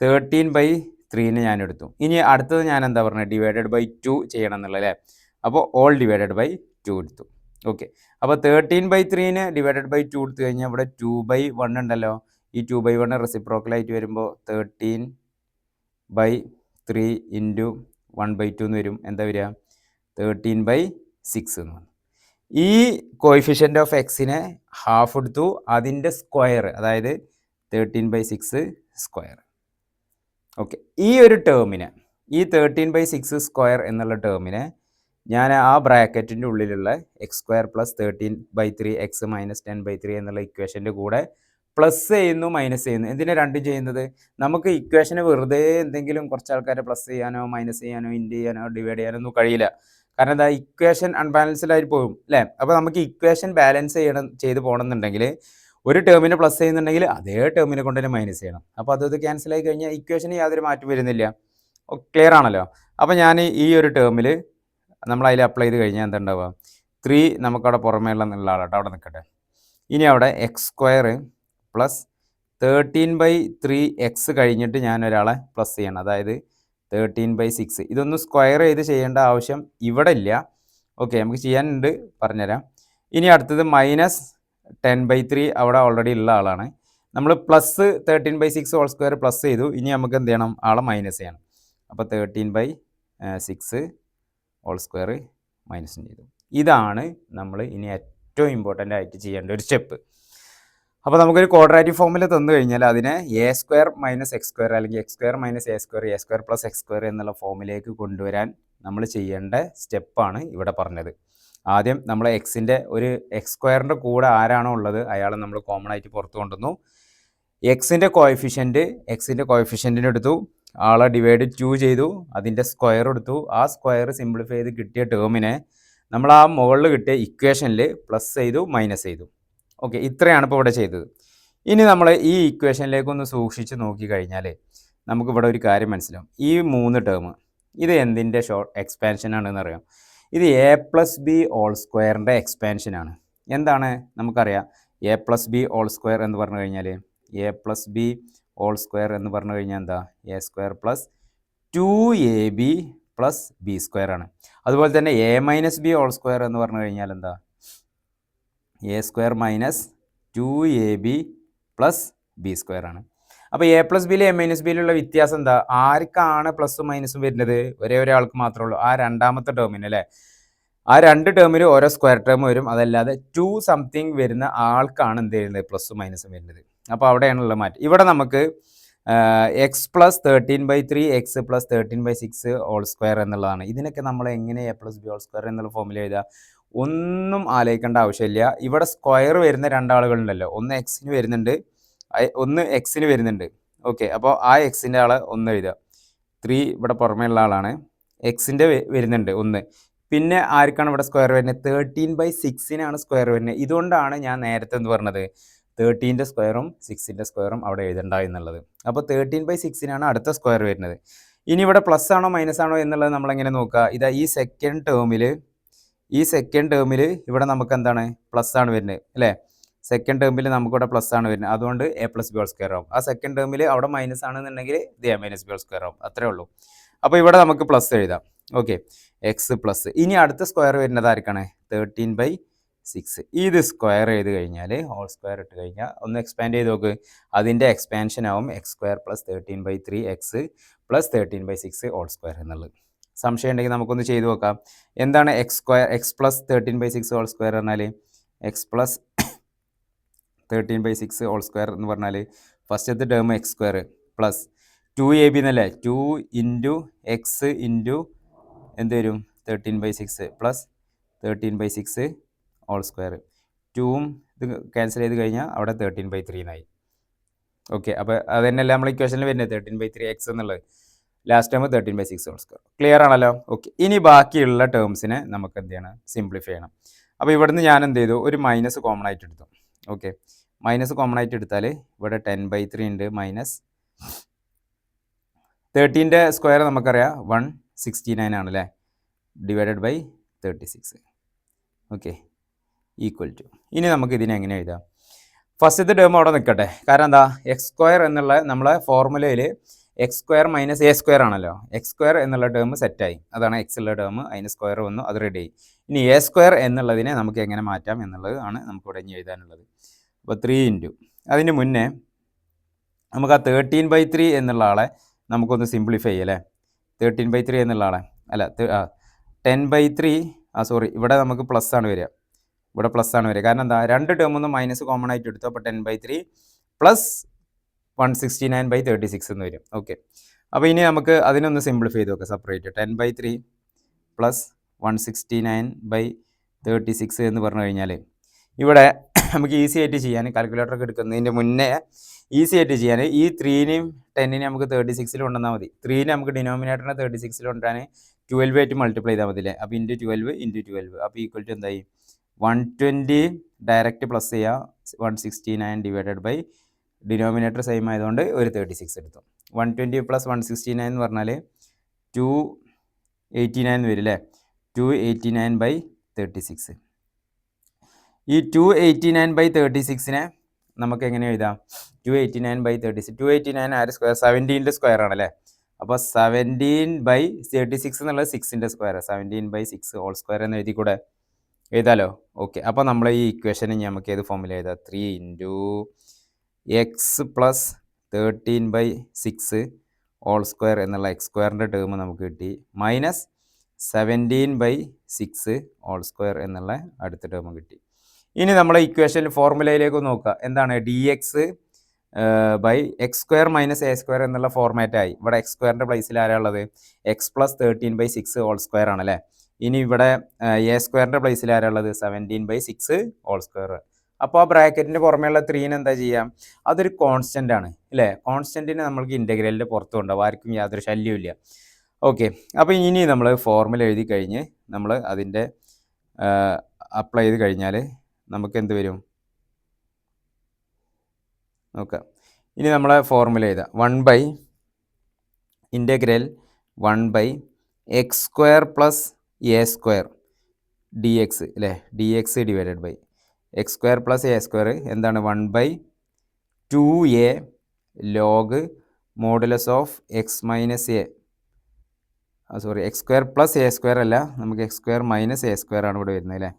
13/3നെ ഞാൻ എടുത്തു. ഇനി അടുത്തത് ഞാൻ എന്താ പറഞ്ഞത്, ഡിവൈഡഡ് ബൈ 2 ചെയ്യണം എന്നുള്ളത് അല്ലേ. അപ്പോൾ ഓൾ ഡിവൈഡഡ് ബൈ 2 എടുത്തു. ഓക്കെ, അപ്പോൾ 13/3നെ ഡിവൈഡഡ് ബൈ 2 എടുത്തു കഴിഞ്ഞാൽ ഇവിടെ 2/1 ഉണ്ടല്ലോ. ഈ 2/1 റെസിപ്രോക്കലായിട്ട് വരുമ്പോൾ 13/3 ഇൻറ്റു 1/2 എന്ന് വരും. എന്താ വരിക, 13/6 എന്ന് വന്നു. ഈ കോയിഫിഷ്യൻ്റ് ഓഫ് എക്സിനെ ഹാഫ് എടുത്തു, അതിൻ്റെ സ്ക്വയർ, അതായത് 13/6 സ്ക്വയർ. ഓക്കെ, ഈ ഒരു ടേമിനെ, ഈ 13/6 സ്ക്വയർ എന്നുള്ള ടേമിനെ ഞാൻ ആ ബ്രാക്കറ്റിൻ്റെ ഉള്ളിലുള്ള x² + 13/3 x - 10/3 എന്നുള്ള ഇക്വേഷൻ്റെ കൂടെ പ്ലസ് ചെയ്യുന്നു, മൈനസ് ചെയ്യുന്നു. എന്തിനാ രണ്ടും ചെയ്യുന്നത്, നമുക്ക് ഇക്വേഷന് വെറുതെ എന്തെങ്കിലും കുറച്ച് ആൾക്കാരെ പ്ലസ് ചെയ്യാനോ മൈനസ് ചെയ്യാനോ ഇൻറ്റു ചെയ്യാനോ ഡിവൈഡ് ചെയ്യാനോ ഒന്നും കഴിയില്ല. കാരണം എന്താ, ഇക്വേഷൻ അൺബാലൻസ്ഡ് ആയിട്ട് പോകും അല്ലേ. അപ്പോൾ നമുക്ക് ഇക്വേഷൻ ബാലൻസ് ചെയ്ത് പോകണമെന്നുണ്ടെങ്കിൽ ഒരു ടേമിന് പ്ലസ് ചെയ്യുന്നുണ്ടെങ്കിൽ അതേ ടേമിനെ കൊണ്ട് തന്നെ മൈനസ് ചെയ്യണം. അപ്പോൾ അത് ക്യാൻസൽ ആയി കഴിഞ്ഞാൽ ഇക്വേഷന് യാതൊരു മാറ്റം വരുന്നില്ല. ക്ലിയർ ആണല്ലോ. അപ്പോൾ ഞാൻ ഈ ഒരു ടേമിൽ നമ്മൾ അതിൽ അപ്ലൈ ചെയ്ത് കഴിഞ്ഞാൽ എന്താ ഉണ്ടാവുക, 3 നമുക്കവിടെ പുറമേ ഉള്ള ആളാട്ടോ, അവിടെ നിൽക്കട്ടെ. ഇനി അവിടെ x² + 13/3x കഴിഞ്ഞിട്ട് ഞാൻ ഒരാളെ പ്ലസ് ചെയ്യണം, അതായത് 13/6. ഇതൊന്ന് സ്ക്വയർ ചെയ്ത് ചെയ്യേണ്ട ആവശ്യം ഇവിടെ ഇല്ല. ഓക്കെ, നമുക്ക് ചെയ്യാനുണ്ട്, പറഞ്ഞുതരാം. ഇനി അടുത്തത് -10/3 അവിടെ ഓൾറെഡി ഉള്ള ആളാണ്. നമ്മൾ പ്ലസ് 13/6 ഹോൾ സ്ക്വയർ പ്ലസ് ചെയ്തു. ഇനി നമുക്ക് എന്ത് ചെയ്യണം, ആളെ മൈനസ് ചെയ്യണം. അപ്പോൾ 13/6 ഹോൾ സ്ക്വയർ മൈനസ് ചെയ്തു. ഇതാണ് നമ്മൾ ഇനി ഏറ്റവും ഇമ്പോർട്ടൻ്റ് ആയിട്ട് ചെയ്യേണ്ട ഒരു സ്റ്റെപ്പ്. അപ്പോൾ നമുക്കൊരു ക്വാഡ്രാറ്റിക് ഫോമിൽ തന്നു കഴിഞ്ഞാൽ അതിനെ a² - അല്ലെങ്കിൽ x² - a² + x² എന്നുള്ള ഫോമിലേക്ക് കൊണ്ടുവരാൻ നമ്മൾ ചെയ്യേണ്ട സ്റ്റെപ്പാണ് ഇവിടെ പറഞ്ഞത്. ആദ്യം നമ്മൾ എക്സിൻ്റെ ഒരു x² കൂടെ ആരാണോ ഉള്ളത് അയാളെ നമ്മൾ കോമൺ ആയിട്ട് പുറത്ത് കൊണ്ടുവന്നു. എക്സിൻ്റെ കോഎഫിഷ്യൻറ്റിനെ എടുത്തു, ആളെ ഡിവൈഡ് 2 ചെയ്തു, അതിൻ്റെ സ്ക്വയർ എടുത്തു. ആ സ്ക്വയർ സിംപ്ലിഫൈ ചെയ്ത് കിട്ടിയ ടേമിനെ നമ്മൾ ആ മുകളിൽ കിട്ടിയ ഇക്വേഷനിൽ പ്ലസ് ചെയ്തു, മൈനസ് ചെയ്തു. ഓക്കെ, ഇത്രയാണ് ഇപ്പോൾ ഇവിടെ ചെയ്തത്. ഇനി നമ്മൾ ഈ ഇക്വേഷനിലേക്കൊന്ന് സൂക്ഷിച്ച് നോക്കിക്കഴിഞ്ഞാൽ നമുക്കിവിടെ ഒരു കാര്യം മനസ്സിലാവും. ഈ 3 ടേം ഇത് എന്തിൻ്റെ എക്സ്പാൻഷനാണെന്ന് അറിയാം. ഇത് a+b ഹോൾ സ്ക്വയറിൻ്റെ എക്സ്പാൻഷനാണ്. എന്താണ് നമുക്കറിയാം, a+b² എന്ന് പറഞ്ഞു കഴിഞ്ഞാൽ a+b ഹോൾ സ്ക്വയർ എന്ന് പറഞ്ഞു കഴിഞ്ഞാൽ എന്താ, a² + 2ab + b² ആണ്. അതുപോലെ തന്നെ a-b ഹോൾ സ്ക്വയർ എന്ന് പറഞ്ഞു കഴിഞ്ഞാൽ എന്താ, a² - 2ab + b² ആണ്. അപ്പോൾ a+bയിൽ a-bയിലുള്ള വ്യത്യാസം എന്താ, ആർക്കാണ് പ്ലസും മൈനസും വരുന്നത്, ഒരേ ഒരാൾക്ക് മാത്രമേ ഉള്ളൂ, ആ രണ്ടാമത്തെ ടേമിന് അല്ലേ. ആ 2 ടേമിൽ ഓരോ സ്ക്വയർ ടേം വരും, അതല്ലാതെ 2 സംതിങ് വരുന്ന ആൾക്കാണ് എന്ത് ചെയ്യുന്നത്, പ്ലസും മൈനസും വരുന്നത്. അപ്പോൾ അവിടെയാണുള്ള മാറ്റം. ഇവിടെ നമുക്ക് x + 13/3 x + 13/6 ഹോൾ സ്ക്വയർ എന്നുള്ളതാണ്. ഇതിനൊക്കെ നമ്മൾ എങ്ങനെ a+b ഹോൾ സ്ക്വയർ എന്നുള്ള ഫോമിൽ എഴുതുക, ഒന്നും ആലോചിക്കേണ്ട ആവശ്യമില്ല. ഇവിടെ സ്ക്വയർ വരുന്ന രണ്ടാളുകളുണ്ടല്ലോ, ഒന്ന് എക്സിന് വരുന്നുണ്ട്, ഒന്ന് എക്സിന് വരുന്നുണ്ട്. ഓക്കെ, അപ്പോൾ ആ എക്സിൻ്റെ ആളെ ഒന്ന് എഴുതുക. 3 ഇവിടെ പുറമേ ഉള്ള ആളാണ്, എക്സിൻ്റെ വരുന്നുണ്ട് ഒന്ന്. പിന്നെ ആർക്കാണ് ഇവിടെ സ്ക്വയർ വരുന്നത്, 13/6 സ്ക്വയർ വരുന്നത്. ഇതുകൊണ്ടാണ് ഞാൻ നേരത്തെ എന്ത് പറഞ്ഞത്, 13ൻ്റെ സ്ക്വയറും 6ൻ്റെ സ്ക്വയറും അവിടെ എഴുതണ്ട എന്നുള്ളത്. അപ്പോൾ 13/6 അടുത്ത സ്ക്വയർ വരുന്നത്. ഇനി ഇവിടെ പ്ലസ് ആണോ മൈനസ് ആണോ എന്നുള്ളത് നമ്മളെങ്ങനെ നോക്കുക, ഇതാ ഈ സെക്കൻഡ് ടേമിൽ ഇവിടെ നമുക്ക് എന്താണ്, പ്ലസ് ആണ് വരുന്നത് അല്ലേ. സെക്കൻഡ് ടേമിൽ നമുക്കിവിടെ പ്ലസ് ആണ് വരുന്നത്, അതുകൊണ്ട് a+b ഹോൾ സ്ക്വയർ ആവും. ആ സെക്കൻഡ് ടേമിൽ അവിടെ മൈനസ് ആണെന്നുണ്ടെങ്കിൽ ഇത് a-b ഹോൾ സ്ക്വയർ ആവും, അത്രേ ഉള്ളൂ. അപ്പോൾ ഇവിടെ നമുക്ക് പ്ലസ് എഴുതാം. Okay, X plus. ഇനി അടുത്ത സ്ക്വയർ വരുന്നത് ആർക്കാണ്, 13/6. ഇത് സ്ക്വയർ ചെയ്ത് കഴിഞ്ഞാൽ ഹോൾ സ്ക്വയർ ഇട്ട് കഴിഞ്ഞാൽ ഒന്ന് എക്സ്പാൻഡ് ചെയ്ത് നോക്ക്, അതിൻ്റെ എക്സ്പാൻഷൻ ആവും x² + 13/3 x + 13/6 ഹോൾ സ്ക്വയർ എന്നുള്ളത്. സംശയം ഉണ്ടെങ്കിൽ നമുക്കൊന്ന് ചെയ്ത് നോക്കാം. എന്താണ് x + 13/6 ഹോൾ സ്ക്വയർ പറഞ്ഞാൽ, x + 13/6 ഹോൾ സ്ക്വയർ എന്ന് പറഞ്ഞാൽ ഫസ്റ്റത്തെ ടേം x² പ്ലസ് 2ab എന്നല്ലേ, 2 × x × എന്ത് വരും, 13/6 പ്ലസ് 13/6 ഹോൾ സ്ക്വയർ. 2ഉം ഇത് ക്യാൻസൽ ചെയ്ത് കഴിഞ്ഞാൽ അവിടെ 13/3 എന്നായി. ഓക്കെ, അപ്പോൾ അത് തന്നെയല്ല നമ്മൾ ഇക്വേഷനിൽ വരുന്നത് 13/3 x എന്നുള്ളത്. Last term 13/6 whole square. Clear ആണല്ലോ. ഓക്കെ, ഇനി ബാക്കിയുള്ള ടേംസിനെ നമുക്ക് എന്ത് ചെയ്യണം, സിംപ്ലിഫൈ ചെയ്യണം. അപ്പോൾ ഇവിടുന്ന് ഞാൻ എന്ത് ചെയ്തു, ഒരു മൈനസ് കോമൺ ആയിട്ട് എടുത്തു. ഓക്കെ, മൈനസ് കോമൺ ആയിട്ട് എടുത്താൽ ഇവിടെ 10/3 ഉണ്ട്, മൈനസ് 13ൻ്റെ സ്ക്വയർ നമുക്കറിയാം 169 ആണല്ലേ, divided by 36. Okay, equal to. ഇനി നമുക്ക് ഇതിനെ എങ്ങനെ എഴുതാം, ഫസ്റ്റത്തെ ടേം അവിടെ നിൽക്കട്ടെ. കാരണം എന്താ, x² എന്നുള്ള നമ്മളെ ഫോർമുലയിൽ x² - a² ആണല്ലോ. x² എന്നുള്ള ടേം സെറ്റായി, അതാണ് x ഉള്ള ടേം, അതിന് സ്ക്വയർ വന്നു, അത് റെഡി ആയി. ഇനി a² എന്നുള്ളതിനെ നമുക്ക് എങ്ങനെ മാറ്റാം എന്നുള്ളത് ആണ് നമുക്കിവിടെ ഇനി എഴുതാനുള്ളത്. അപ്പോൾ 3 അതിന് മുന്നേ നമുക്ക് ആ 13/3 എന്നുള്ള ആളെ നമുക്കൊന്ന് സിംപ്ലിഫൈ ചെയ്യാം അല്ലേ. 13/3 എന്നുള്ള ആളെ അല്ല 10/3 സോറി, ഇവിടെ നമുക്ക് പ്ലസ് ആണ് വരിക, ഇവിടെ പ്ലസ് ആണ് വരിക. കാരണം എന്താ, 2 ടേമൊന്നും മൈനസ് കോമൺ ആയിട്ട് എടുത്തു. അപ്പോൾ 10/3 പ്ലസ് 169/36 എന്ന് വരും. ഓക്കെ, അപ്പോൾ ഇനി നമുക്ക് അതിനൊന്ന് സിംപ്ലിഫൈ ചെയ്ത് നോക്കാം സെപ്പറേറ്റ്. 10/3 പ്ലസ് 169/36 എന്ന് പറഞ്ഞു കഴിഞ്ഞാൽ ഇവിടെ നമുക്ക് ഈസി ആയിട്ട് ചെയ്യാൻ, കാൽക്കുലേറ്ററൊക്കെ എടുക്കുന്നതിൻ്റെ മുന്നേ ഈസി ആയിട്ട് ചെയ്യാൻ ഈ 3നെയും 10നെയും നമുക്ക് 36 കൊണ്ടുവന്നാൽ മതി. 3നെ നമുക്ക് ഡിനോമിനേറ്ററിനെ 36 കൊണ്ടുവരാൻ 12 ആയിട്ട് മൾട്ടിപ്ലൈ ചെയ്താൽ മതി അല്ലേ. അപ്പോൾ × 12 × 12 അപ്പോൾ ഈക്വൽ ടു എന്തായി, 120 ഡയറക്റ്റ് പ്ലസ് ചെയ്യുക, 169 ഡിവൈഡഡ് ബൈ ഡിനോമിനേറ്റർ സെയിം ആയതുകൊണ്ട് ഒരു 36 എടുത്തു. 120 + 169 എന്ന് പറഞ്ഞാൽ 289 വരും അല്ലേ. 289/36. ഈ 289/36നെ നമുക്ക് എങ്ങനെ എഴുതാം, 289/36 289 ആര് സ്ക്വയർ, 17ൻ്റെ സ്ക്വയർ ആണല്ലേ. അപ്പോൾ 17/36 എന്നുള്ളത് 6ൻ്റെ സ്ക്വയർ, 17/6 ഹോൾ സ്ക്വയർ എന്ന് എഴുതി കൂടെ, എഴുതാലോ? ഓക്കെ. അപ്പോൾ നമ്മൾ ഈ ഇക്വേഷൻ നമുക്ക് ഏത് ഫോമിൽ എഴുതാം? 3 into x plus 13/6 whole square എന്നുള്ള എക്സ് സ്ക്വയറിൻ്റെ ടേം നമുക്ക് കിട്ടി, മൈനസ് 17/6 ഹോൾ സ്ക്വയർ എന്നുള്ള അടുത്ത ടേം കിട്ടി. ഇനി നമ്മൾ ഇക്വേഷൻ ഫോർമുലയിലേക്ക് നോക്കുക. എന്താണ്? D x by x square minus a square എന്നുള്ള ഫോർമാറ്റായി. ഇവിടെ എക്സ് സ്ക്വയറിൻ്റെ പ്ലേസിൽ ആരാ ഉള്ളത്? എക്സ് പ്ലസ് 13/6 ഹോൾ സ്ക്വയർ ആണല്ലേ. ഇനി ഇവിടെ എ സ്ക്വയറിൻ്റെ പ്ലേസിൽ ആരാ ഉള്ളത്? 17/6 ഹോൾ സ്ക്വയർ. അപ്പോൾ ആ ബ്രാക്കറ്റിൻ്റെ പുറമേയുള്ള 3ന് എന്താ ചെയ്യാം? അതൊരു കോൺസ്റ്റൻ്റ് ആണ് അല്ലേ. കോൺസ്റ്റൻറ്റിന് നമ്മൾക്ക് ഇൻ്റഗ്രലിൻ്റെ പുറത്ത് കൊണ്ടുപോകും, ആർക്കും യാതൊരു ശല്യമില്ല. ഓക്കെ. അപ്പോൾ ഇനി നമ്മൾ ഫോർമുല എഴുതി കഴിഞ്ഞ് നമ്മൾ അതിൻ്റെ അപ്ലൈ ചെയ്ത് കഴിഞ്ഞാൽ നമുക്ക് എന്ത് വരും നോക്കാം. ഇനി നമ്മളെ ഫോർമുല എഴുതാം. 1 integral 1/x square plus a square d x അല്ലേ. D x divided by x square plus a square എന്താണ്? 1/2a log modulus of x minus a, sorry x square plus a square അല്ല, നമുക്ക് x square minus a square ആണ് ഇവിടെ വരുന്നത് അല്ലേ.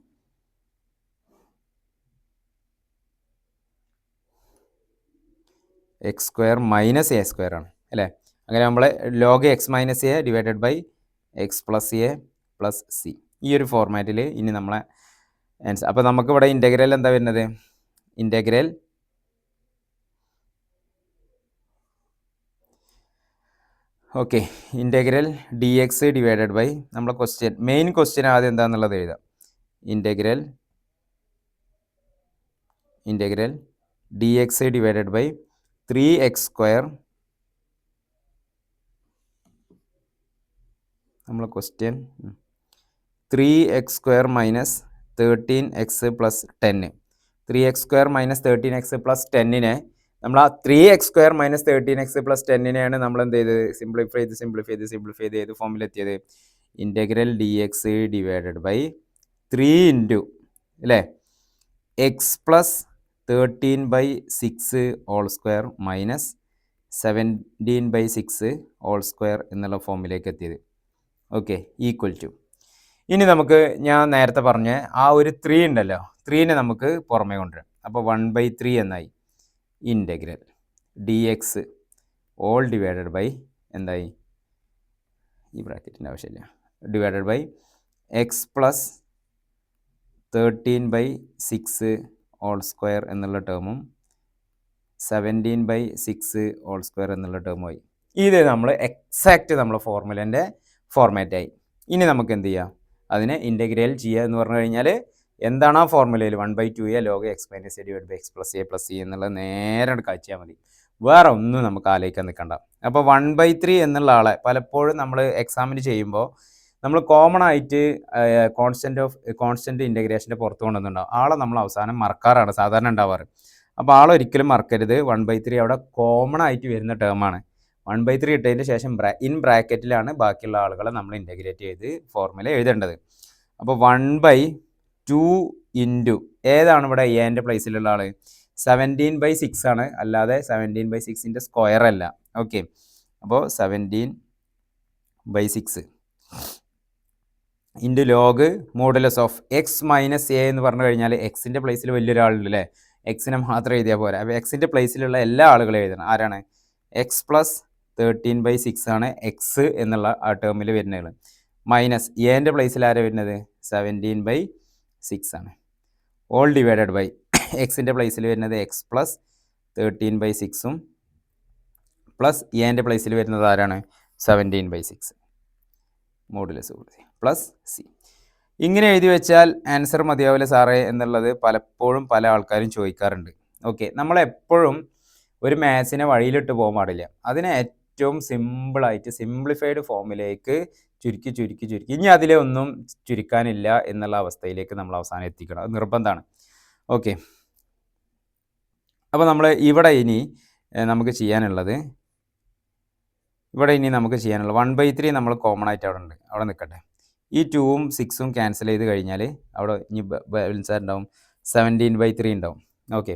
X square minus a square ആണ് അല്ലേ. അങ്ങനെ നമ്മൾ log x minus a divided by x plus a plus c, ഈ ഒരു ഫോർമാറ്റിൽ ഇനി നമ്മളെ ആൻസർ. അപ്പോൾ നമുക്കിവിടെ ഇൻ്റഗ്രൽ എന്താ വരുന്നത്? Integral okay, integral d x divided by നമ്മളെ ക്വസ്റ്റ്യൻ, മെയിൻ ക്വസ്റ്റ്യൻ ആദ്യം എന്താണെന്നുള്ളത് എഴുതാം. Integral d x divided by 3x square, നമ്മളെ question 3x square minus 13x plus 10. 3x square minus 13x plus 10നെ നമ്മൾ ആ 3x square minus 13x plus 10നെയാണ് നമ്മൾ എന്ത് ചെയ്ത് സിംപ്ലിഫൈ ചെയ്ത് ഏത് ഫോമിലെത്തിയത്? Integral d x divided by 3 into അല്ലേ x plus 13/6 whole square minus 17/6 whole square എന്നുള്ള ഫോമിലേക്ക് എത്തിയത്. Okay, equal to. ഇനി നമുക്ക് ഞാൻ നേരത്തെ പറഞ്ഞ ആ ഒരു 3 ഉണ്ടല്ലോ, 3നെ നമുക്ക് പുറമേ കൊണ്ടുവരാം. അപ്പോൾ 1/3 എന്നായി. Integral d x all divided by എന്തായി? ഈ ബ്രാക്കറ്റിൻ്റെ ആവശ്യമില്ല. Divided by x plus 13/6 whole square എന്നുള്ള ടേമും 17/6 ഹോൾ സ്ക്വയർ എന്നുള്ള ടേമുമായി. ഇത് നമ്മൾ എക്സാക്റ്റ് നമ്മളെ ഫോർമുലേൻ്റെ ഫോർമാറ്റായി. ഇനി നമുക്ക് എന്ത് ചെയ്യാം? അതിനെ ഇൻ്റഗ്രേൽ ചെയ്യുക എന്ന് പറഞ്ഞു കഴിഞ്ഞാൽ എന്താണ് ആ ഫോർമുലയിൽ 1/2a log x minus a divide by x plus a plus C എന്നുള്ളത് നേരെ കാഴ്ചയാൽ മതി, വേറെ ഒന്നും നമുക്ക് ആലോചിക്കാൻ നിൽക്കണ്ട. അപ്പോൾ 1/3 എന്നുള്ള ആളെ പലപ്പോഴും നമ്മൾ എക്സാമിന് ചെയ്യുമ്പോൾ നമ്മൾ കോമൺ ആയിട്ട് കോൺസ്റ്റൻറ്റ് ഇൻ്റഗ്രേഷൻ്റെ പുറത്ത് കൊണ്ടുവന്നുണ്ടാവും. ആളെ നമ്മൾ അവസാനം മറക്കാറാണ് സാധാരണ ഉണ്ടാവാറ്. അപ്പോൾ ആളൊരിക്കലും മറക്കരുത്. 1/3 അവിടെ കോമൺ ആയിട്ട് വരുന്ന ടേമാണ്. 1/3 ഇട്ടതിന് ശേഷം ഇൻ ബ്രാക്കറ്റിലാണ് ബാക്കിയുള്ള ആളുകളെ നമ്മൾ ഇൻ്റഗ്രേറ്റ് ചെയ്ത് ഫോർമുല എഴുതേണ്ടത്. അപ്പോൾ 1/2 ഇൻറ്റു ഏതാണ് ഇവിടെ എൻ്റെ പ്ലേസിലുള്ള ആൾ? 17/6 ആണ്, അല്ലാതെ 17/6ൻ്റെ സ്ക്വയർ അല്ല. ഓക്കെ, അപ്പോൾ 17/6 into log modulus of x minus a എന്ന് പറഞ്ഞു കഴിഞ്ഞാൽ എക്സിൻ്റെ പ്ലേസിൽ വലിയൊരാളുണ്ട് അല്ലേ. എക്സിനെ മാത്രം എഴുതിയാൽ പോരാ. അപ്പോൾ എക്സിൻ്റെ പ്ലേസിലുള്ള എല്ലാ ആളുകളും എഴുതണം. ആരാണ്? എക്സ് പ്ലസ് 13/6 ആണ് എക്സ് എന്നുള്ള ആ ടേമിൽ വരുന്നത്. മൈനസ് എൻ്റെ പ്ലേസിൽ ആരാണ് വരുന്നത്? 17/6 ആണ്. ഓൾ ഡിവൈഡഡ് ബൈ എക്സിൻ്റെ പ്ലേസിൽ വരുന്നത് എക്സ് പ്ലസ് 13/6ഉം പ്ലസ് എൻ്റെ പ്ലേസിൽ വരുന്നത് ആരാണ്? 17/6 മോഡുലസ് പ്ലസ് സി. ഇങ്ങനെ എഴുതി വെച്ചാൽ ആൻസർ മതിയാവില്ല സാറേ എന്നുള്ളത് പലപ്പോഴും പല ആൾക്കാരും ചോദിക്കാറുണ്ട്. ഓക്കെ, നമ്മളെപ്പോഴും ഒരു മാത്സിനെ വഴിയിലിട്ട് പോകാൻ പാടില്ല. അതിനെ ഏറ്റവും സിമ്പിളായിട്ട് സിംപ്ലിഫൈഡ് ഫോമിലേക്ക് ചുരുക്കി ഇനി അതിലെ ഒന്നും ചുരുക്കാനില്ല എന്നുള്ള അവസ്ഥയിലേക്ക് നമ്മൾ അവസാനം എത്തിക്കണം. അത് നിർബന്ധമാണ്. ഓക്കെ, അപ്പോൾ നമ്മൾ ഇവിടെ ഇനി നമുക്ക് ചെയ്യാനുള്ളത് 1/3 നമ്മൾ കോമൺ ആയിട്ട് അവിടെ ഉണ്ട്, അവിടെ നിൽക്കട്ടെ. ഈ 2ഉം 6ഉം ക്യാൻസൽ ചെയ്ത് കഴിഞ്ഞാൽ അവിടെ ഇനി ബാലൻസ് ഉണ്ടാവും 17/3 ഉണ്ടാവും. ഓക്കെ,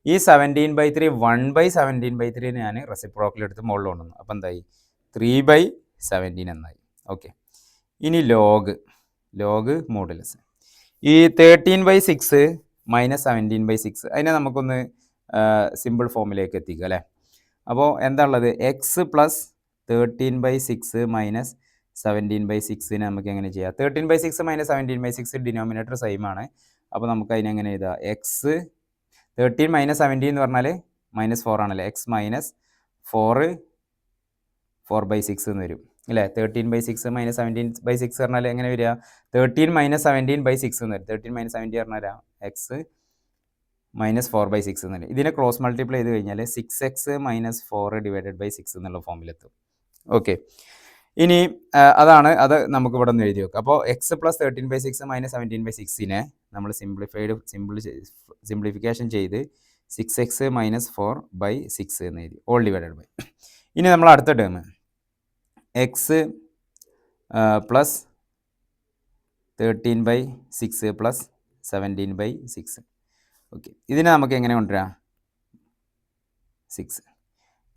ഈ 17/3 1/17/3 ഞാൻ റെസിപ്രോക്കൽ എടുത്ത് മുകളിൽ കൊണ്ടുവന്നു. അപ്പോൾ എന്തായി? 3/17 എന്നായി. ഓക്കെ, ഇനി ലോഗ് മോഡുലസ്. ഈ 13/6 മൈനസ് 17/6 അതിനെ നമുക്കൊന്ന് സിമ്പിൾ ഫോമിലേക്ക് എത്തിക്കുക അല്ലേ. അപ്പോൾ എന്താ ഉള്ളത്? എക്സ് പ്ലസ് 13/6 മൈനസ് 17/6 നമുക്ക് എങ്ങനെ ചെയ്യാം? 13/6 മൈനസ് 17/6 ഡിനോമിനേറ്റർ സെയിം ആണ്. അപ്പോൾ നമുക്ക് അതിനെങ്ങനെ എഴുതാം? എക്സ് 13 മൈനസ് 17 എന്ന് പറഞ്ഞാൽ -4 ആണല്ലേ. എക്സ് മൈനസ് 4/6 എന്ന് വരും അല്ലേ. 13/6 മൈനസ് 17/6 പറഞ്ഞാൽ എങ്ങനെ വരിക? 13 മൈനസ് 17/6 എന്ന് വരും. 13 മൈനസ് 17 പറഞ്ഞാൽ എക്സ് -4/6 എന്ന് വരും. ഇതിനെ ക്രോസ് മൾട്ടിപ്ലൈ ചെയ്ത് കഴിഞ്ഞാൽ 6x മൈനസ് 4 ഡിവൈഡഡ് ബൈ 6 എന്നുള്ള ഫോമിലെത്തും. ഓക്കെ, ഇനി അത് നമുക്ക് ഇവിടെ നിന്ന് എഴുതി വെക്കാം. അപ്പോൾ എക്സ് പ്ലസ് 13/6 മൈനസ് 17/6നെ നമ്മൾ സിംപ്ലിഫിക്കേഷൻ ചെയ്ത് 6x മൈനസ് 4/6 എന്ന് എഴുതി, ഓൾ ഡിവൈഡഡ് ബൈ. ഇനി നമ്മൾ അടുത്ത term X plus 13/6 plus 17/6. Okay, ഇതിനെ നമുക്ക് എങ്ങനെ കൊണ്ടുവരാം? 6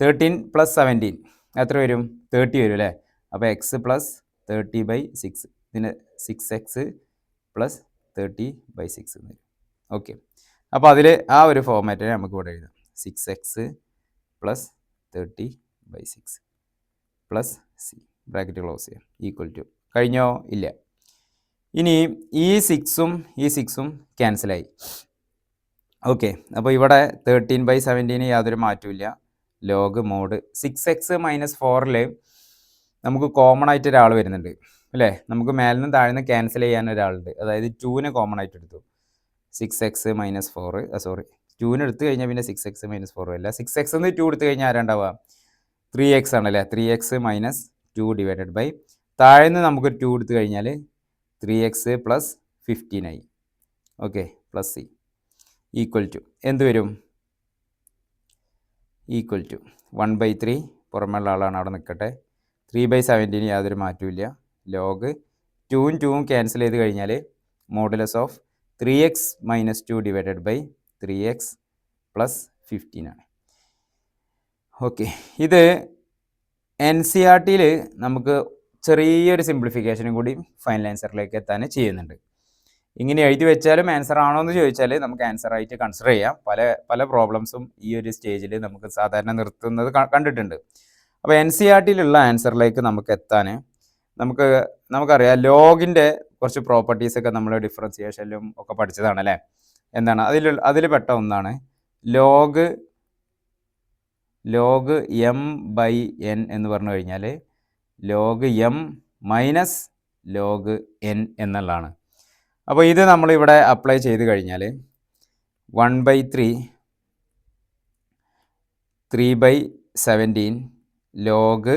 13 പ്ലസ് 17 എത്ര വരും? 30 വരും അല്ലേ. അപ്പോൾ എക്സ് പ്ലസ് 30/6, ഇതിന് 6x പ്ലസ് 30/6 എന്ന് വരും. ഓക്കെ, അപ്പോൾ അതിൽ ആ ഒരു ഫോർമാറ്റിനെ നമുക്ക് ഇവിടെ എഴുതാം. 6x plus 30/6 plus C bracket close ചെയ്യാം ഈക്വൽ ടു. കഴിഞ്ഞോ? ഇല്ല. ഇനി ഈ 6ഉം ക്യാൻസലായി. ഓക്കെ, അപ്പോൾ ഇവിടെ 13/17 യാതൊരു മാറ്റമില്ല. ലോഗ് മോഡ് 6x മൈനസ് 4ൽ നമുക്ക് കോമൺ ആയിട്ട് ഒരാൾ വരുന്നുണ്ട് അല്ലേ. നമുക്ക് മേലിൽ നിന്ന് താഴ്ന്ന് ക്യാൻസൽ ചെയ്യാൻ ഒരാളുണ്ട്. അതായത് 2നെ കോമൺ ആയിട്ട് എടുത്തു. 6x മൈനസ് 4 2നെ എടുത്തു കഴിഞ്ഞാൽ പിന്നെ 6x മൈനസ് 4 അല്ല. 6x എന്ന് 2 എടുത്തു കഴിഞ്ഞാൽ ആരാണ്ടാവുക? 3x ആണല്ലേ. 3x മൈനസ് 2 ഡിവൈഡഡ് ബൈ താഴ്ന്ന് നമുക്ക് 2 എടുത്തു കഴിഞ്ഞാൽ 3x പ്ലസ് 15 ആയി. Okay, plus C equal to എന്ത് വരും? Equal to 1/3. പുറമെയുള്ള ആളാണ്, അവിടെ നിൽക്കട്ടെ. 3/17 യാതൊരു മാറ്റമില്ല. ലോഗ് 2ഉം ക്യാൻസൽ ചെയ്ത് കഴിഞ്ഞാൽ modulus of 3x minus 2 divided by 3x plus 15 ആണ്. ഓക്കെ, ഇത് NCERT-യിൽ നമുക്ക് ചെറിയൊരു സിംപ്ലിഫിക്കേഷനും കൂടി ഫൈനൽ ആൻസറിലേക്ക് എത്താൻ ചെയ്യുന്നുണ്ട്. ഇങ്ങനെ എഴുതി വെച്ചാലും ആൻസർ ആണോ എന്ന് ചോദിച്ചാൽ നമുക്ക് ആൻസർ ആയിട്ട് കൺസിഡർ ചെയ്യാം. പല പ്രോബ്ലംസും ഈ ഒരു സ്റ്റേജിൽ നമുക്ക് സാധാരണ നിർത്തുന്നത് കണ്ടിട്ടുണ്ട്. അപ്പോൾ NCERT-യിലുള്ള ആൻസറിലേക്ക് നമുക്ക് എത്താൻ നമുക്കറിയാം ലോഗിൻ്റെ കുറച്ച് പ്രോപ്പർട്ടീസൊക്കെ നമ്മൾ ഡിഫറൻസിയേഷനിലും ഒക്കെ പഠിച്ചതാണ് അല്ലേ. എന്താണ് അതിൽ പെട്ട ഒന്നാണ് ലോഗ് m/n എന്ന് പറഞ്ഞു കഴിഞ്ഞാൽ log m minus log n എന്നുള്ളതാണ്. അപ്പോൾ ഇത് നമ്മളിവിടെ അപ്ലൈ ചെയ്ത് കഴിഞ്ഞാൽ 1/3 3/17 ലോഗ്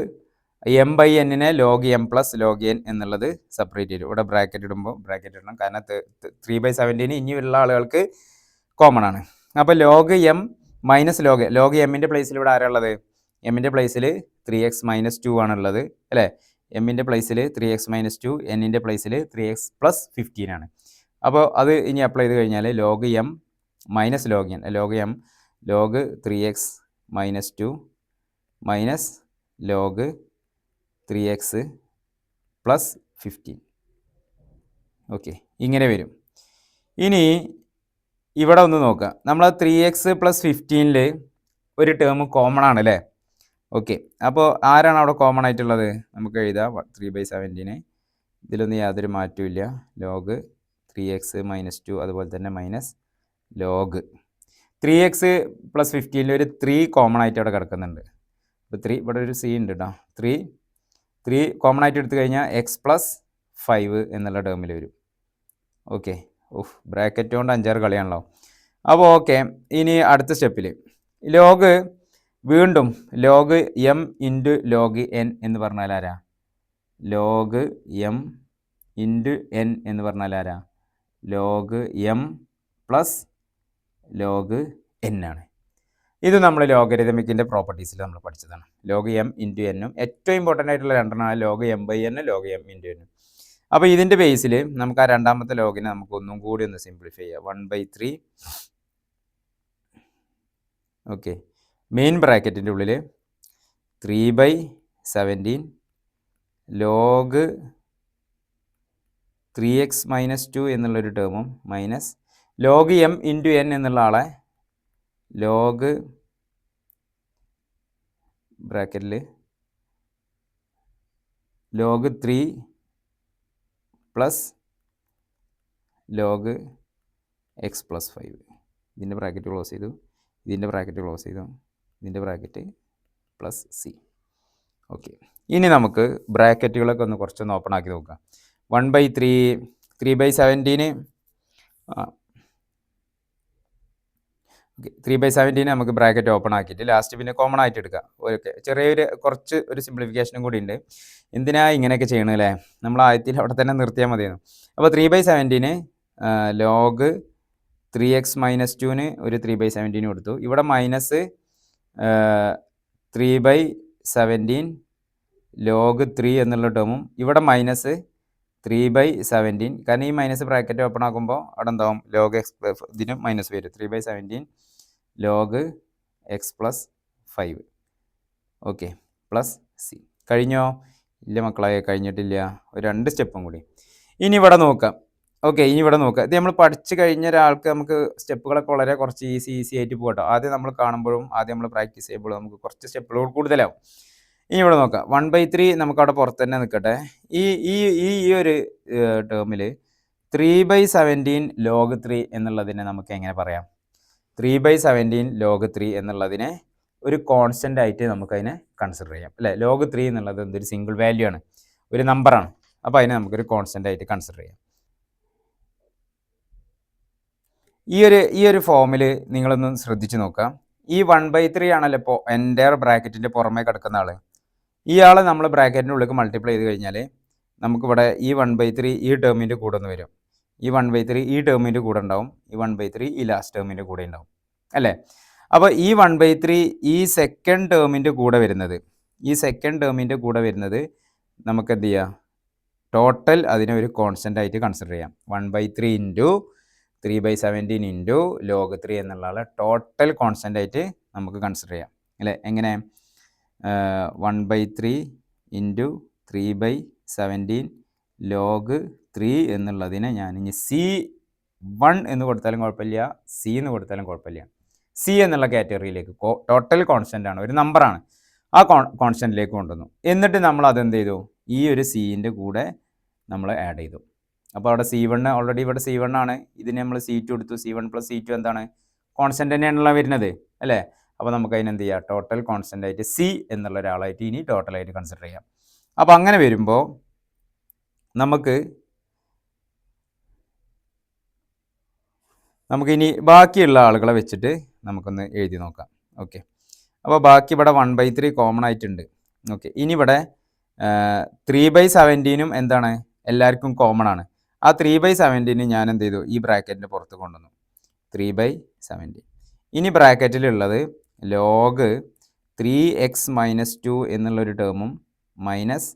m/n-നെ log m plus log n എന്നുള്ളത് സെപ്പറേറ്റ് ചെയ്യും. ഇവിടെ ബ്രാക്കറ്റ് ഇടുമ്പോൾ ബ്രാക്കറ്റ് ഇടണം, കാരണം 3/17 ഇനിയുള്ള ആളുകൾക്ക് കോമൺ ആണ്. അപ്പോൾ ലോഗ് m മൈനസ് ലോഗ് എമ്മിൻ്റെ പ്ലേസിൽ ഇവിടെ ആരാ ഉള്ളത്? എമ്മിൻ്റെ പ്ലേസിൽ 3x മൈനസ് 2 ആണുള്ളത് അല്ലേ. എമ്മിൻ്റെ പ്ലേസിൽ 3x മൈനസ് 2, എന്നിൻ്റെ പ്ലേസിൽ 3x പ്ലസ് 15 ആണ്. അപ്പോൾ അത് ഇനി അപ്ലൈ ചെയ്ത് കഴിഞ്ഞാൽ log m minus log n log 3x minus 2 minus log 3x plus 15. Okay, ഇങ്ങനെ വരും. ഇനി ഇവിടെ ഒന്ന് നോക്കുക. നമ്മൾ 3x പ്ലസ് 15-ൽ ഒരു ടേം കോമൺ ആണ് അല്ലേ. ഓക്കെ, അപ്പോൾ ആരാണ് അവിടെ കോമൺ ആയിട്ടുള്ളത്? നമുക്ക് എഴുതാം 3/17. ഇതിലൊന്നും യാതൊരു മാറ്റവും ഇല്ല. ലോഗ് 3x മൈനസ് 2 അതുപോലെ തന്നെ മൈനസ് ലോഗ് 3x പ്ലസ് 15-ൽ ഒരു 3 കോമൺ ആയിട്ട് അവിടെ കിടക്കുന്നുണ്ട്. അപ്പോൾ 3 ഇവിടെ ഒരു സി ഉണ്ട് കേട്ടോ. 3 കോമൺ ആയിട്ട് എടുത്തു കഴിഞ്ഞാൽ x പ്ലസ് 5 എന്നുള്ള ടേമിൽ വരും. ഓക്കെ, ബ്രാക്കറ്റ് കൊണ്ട് 5-6 കളിയാണല്ലോ. അപ്പോൾ ഓക്കെ, ഇനി അടുത്ത സ്റ്റെപ്പിൽ വീണ്ടും log m into log n എന്ന് പറഞ്ഞാൽ ആരാ? ലോഗ് m ഇൻറ്റു n എന്ന് പറഞ്ഞാൽ ആരാ? Log m plus log n ആണ്. ഇത് നമ്മൾ ലോഗരിതമിക്കിൻ്റെ പ്രോപ്പർട്ടീസിൽ നമ്മൾ പഠിച്ചതാണ്. ലോഗ് m ഇൻറ്റു n-ഉം ഏറ്റവും ഇമ്പോർട്ടൻ്റ് ആയിട്ടുള്ള രണ്ടെണ്ണമാണ് log m/n, log m into n. അപ്പോൾ ഇതിൻ്റെ ബേസിൽ നമുക്ക് ആ രണ്ടാമത്തെ ലോഗിനെ നമുക്ക് ഒന്നും കൂടി ഒന്ന് സിംപ്ലിഫൈ ചെയ്യാം. 1/3 ഓക്കെ, മെയിൻ ബ്രാക്കറ്റിൻ്റെ ഉള്ളിൽ 3/17 17 ലോഗ് 3x മൈനസ് 2 എന്നുള്ളൊരു ടേമും minus log m into n എന്നുള്ള ആളെ ലോഗ് ബ്രാക്കറ്റിൽ log 3 plus log x plus 5 ഇതിൻ്റെ ബ്രാക്കറ്റ് ക്ലോസ് ചെയ്തു, ഇതിൻ്റെ ബ്രാക്കറ്റ് ക്ലോസ് ചെയ്തു, ഇതിൻ്റെ ബ്രാക്കറ്റ് പ്ലസ് സി. ഓക്കെ, ഇനി നമുക്ക് ബ്രാക്കറ്റുകളൊക്കെ ഒന്ന് കുറച്ചൊന്ന് ഓപ്പൺ ആക്കി നോക്കാം. 1/3 3/17 3/17 നമുക്ക് ബ്രാക്കറ്റ് ഓപ്പൺ ആക്കിയിട്ട് ലാസ്റ്റ് പിന്നെ കോമൺ ആയിട്ട് എടുക്കാം. ഓക്കെ, ചെറിയൊരു കുറച്ച് ഒരു സിംപ്ലിഫിക്കേഷനും കൂടി ഉണ്ട്. എന്തിനാ ഇങ്ങനെയൊക്കെ ചെയ്യണം അല്ലേ, നമ്മൾ ആദ്യത്തിൽ അവിടെ തന്നെ നിർത്തിയാൽ മതിയായിരുന്നു. അപ്പോൾ 3/17 ലോഗ് 3x മൈനസ് 2 ഒരു 3/17 കൊടുത്തു. ഇവിടെ മൈനസ് 3/17 ലോഗ് 3 എന്നുള്ള ടേമും ഇവിടെ മൈനസ് 3/17, കാരണം ഈ മൈനസ് ബ്രാക്കറ്റ് ഓപ്പൺ ആക്കുമ്പോൾ അവിടെ എന്താവും ലോഗ് എക്സ് ഇതിന് മൈനസ് വരും. 3/17 log x plus 5. Okay, plus C. കഴിഞ്ഞോ? ഇല്ല മക്കളെ, കഴിഞ്ഞിട്ടില്ല. ഒരു 2 സ്റ്റെപ്പും കൂടി. ഇനി ഇവിടെ നോക്കാം. ഓക്കെ, ഇനി ഇവിടെ നോക്കാം. ഇത് നമ്മൾ പഠിച്ചു കഴിഞ്ഞ ഒരാൾക്ക് നമുക്ക് സ്റ്റെപ്പുകളൊക്കെ വളരെ കുറച്ച് ഈസി ആയിട്ട് പോകട്ടോ. ആദ്യം നമ്മൾ കാണുമ്പോഴും ആദ്യം നമ്മൾ പ്രാക്ടീസ് ചെയ്യുമ്പോഴും നമുക്ക് കുറച്ച് സ്റ്റെപ്പുകൾ കൂടുതലാവും. ഇനി ഇവിടെ നോക്കാം. 1/3 നമുക്കവിടെ പുറത്ത് തന്നെ നിൽക്കട്ടെ. ഈ ഈ ഈ ഒരു ടേമിൽ 3/17 ലോഗ് 3 എന്നുള്ളതിനെ നമുക്ക് എങ്ങനെ പറയാം? 3/17 ലോഗ് 3 എന്നുള്ളതിനെ ഒരു കോൺസ്റ്റൻ്റ് ആയിട്ട് നമുക്കതിനെ കൺസിഡർ ചെയ്യാം അല്ലേ. ലോഗ് 3 എന്നുള്ളത് എന്തൊരു സിംഗിൾ വാല്യൂ ആണ്, ഒരു നമ്പറാണ്. അപ്പോൾ അതിനെ നമുക്കൊരു കോൺസ്റ്റൻ്റ് ആയിട്ട് കൺസിഡർ ചെയ്യാം. ഈ ഒരു ഫോമിൽ നിങ്ങളൊന്ന് ശ്രദ്ധിച്ച് നോക്കാം. ഈ 1/3 ആണല്ലോ ഇപ്പോൾ എൻ്റയർ ബ്രാക്കറ്റിൻ്റെ പുറമേ കിടക്കുന്ന ആൾ. ഇയാളെ നമ്മൾ ബ്രാക്കറ്റിൻ്റെ ഉള്ളിൽ മൾട്ടിപ്ലൈ ചെയ്ത് കഴിഞ്ഞാൽ നമുക്കിവിടെ ഈ 1/3 ഈ ടേമിൻ്റെ കൂടെ ഒന്ന് വരും, ഈ 1/3 ഈ ടേമിൻ്റെ കൂടെ ഉണ്ടാവും, ഈ 1/3 ഈ ലാസ്റ്റ് ടേമിൻ്റെ കൂടെ ഉണ്ടാവും അല്ലേ. അപ്പോൾ ഈ 1/3 ഈ സെക്കൻഡ് ടേമിൻ്റെ കൂടെ വരുന്നത്, നമുക്ക് എന്ത് ചെയ്യുക, ടോട്ടൽ അതിനെ ഒരു കോൺസ്റ്റൻ്റ് ആയിട്ട് കൺസിഡർ ചെയ്യാം. 1/3 ഇൻറ്റു 3/17 ഇൻറ്റു ലോഗ് 3 എന്നുള്ള ആളെ ടോട്ടൽ കോൺസ്റ്റൻ്റ് ആയിട്ട് നമുക്ക് കൺസിഡർ ചെയ്യാം അല്ലേ. എങ്ങനെ? 1/3 ഇൻറ്റു 3/17 ലോഗ് 3 എന്നുള്ളതിനെ ഞാൻ ഇനി C1 എന്ന് കൊടുത്താലും കുഴപ്പമില്ല, C എന്ന് കൊടുത്താലും കുഴപ്പമില്ല. C എന്നുള്ള കാറ്റഗറിയിലേക്ക് ടോട്ടൽ കോൺസ്റ്റൻ്റ് ആണ്, ഒരു നമ്പറാണ്, ആ കോൺസ്റ്റൻറ്റിലേക്ക് കൊണ്ടുവന്നു. എന്നിട്ട് നമ്മൾ അതെന്ത് ചെയ്തു, ഈ ഒരു Cൻ്റെ കൂടെ നമ്മൾ ആഡ് ചെയ്തു. അപ്പോൾ അവിടെ C1 ഓൾറെഡി ഇവിടെ C1 ആണ്, ഇതിന് നമ്മൾ C2 എടുത്തു. C1 പ്ലസ് C2 എന്താണ്? കോൺസ്റ്റൻ്റ് തന്നെയാണല്ലോ വരുന്നത് അല്ലേ. അപ്പോൾ നമുക്ക് അതിനെന്ത് ചെയ്യാം, ടോട്ടൽ കോൺസ്റ്റൻ്റ് ആയിട്ട് C എന്നുള്ള ഒരാളായിട്ട് ഇനി ടോട്ടലായിട്ട് കൺസിഡർ ചെയ്യാം. അപ്പോൾ അങ്ങനെ വരുമ്പോൾ നമുക്കിനി ബാക്കിയുള്ള ആളുകളെ വെച്ചിട്ട് നമുക്കൊന്ന് എഴുതി നോക്കാം. ഓക്കെ, അപ്പോൾ ബാക്കി ഇവിടെ 1/3 കോമൺ ആയിട്ടുണ്ട്. ഓക്കെ, ഇനി ഇവിടെ 3/17 എന്താണ്, എല്ലാവർക്കും കോമൺ ആണ്. ആ 3/17 ഞാൻ എന്ത് ചെയ്തു, ഈ ബ്രാക്കറ്റിൻ്റെ പുറത്ത് കൊണ്ടുവന്നു. 3/17 ഇനി ബ്രാക്കറ്റിലുള്ളത് ലോഗ് 3x മൈനസ് 2 എന്നുള്ളൊരു ടേമും മൈനസ്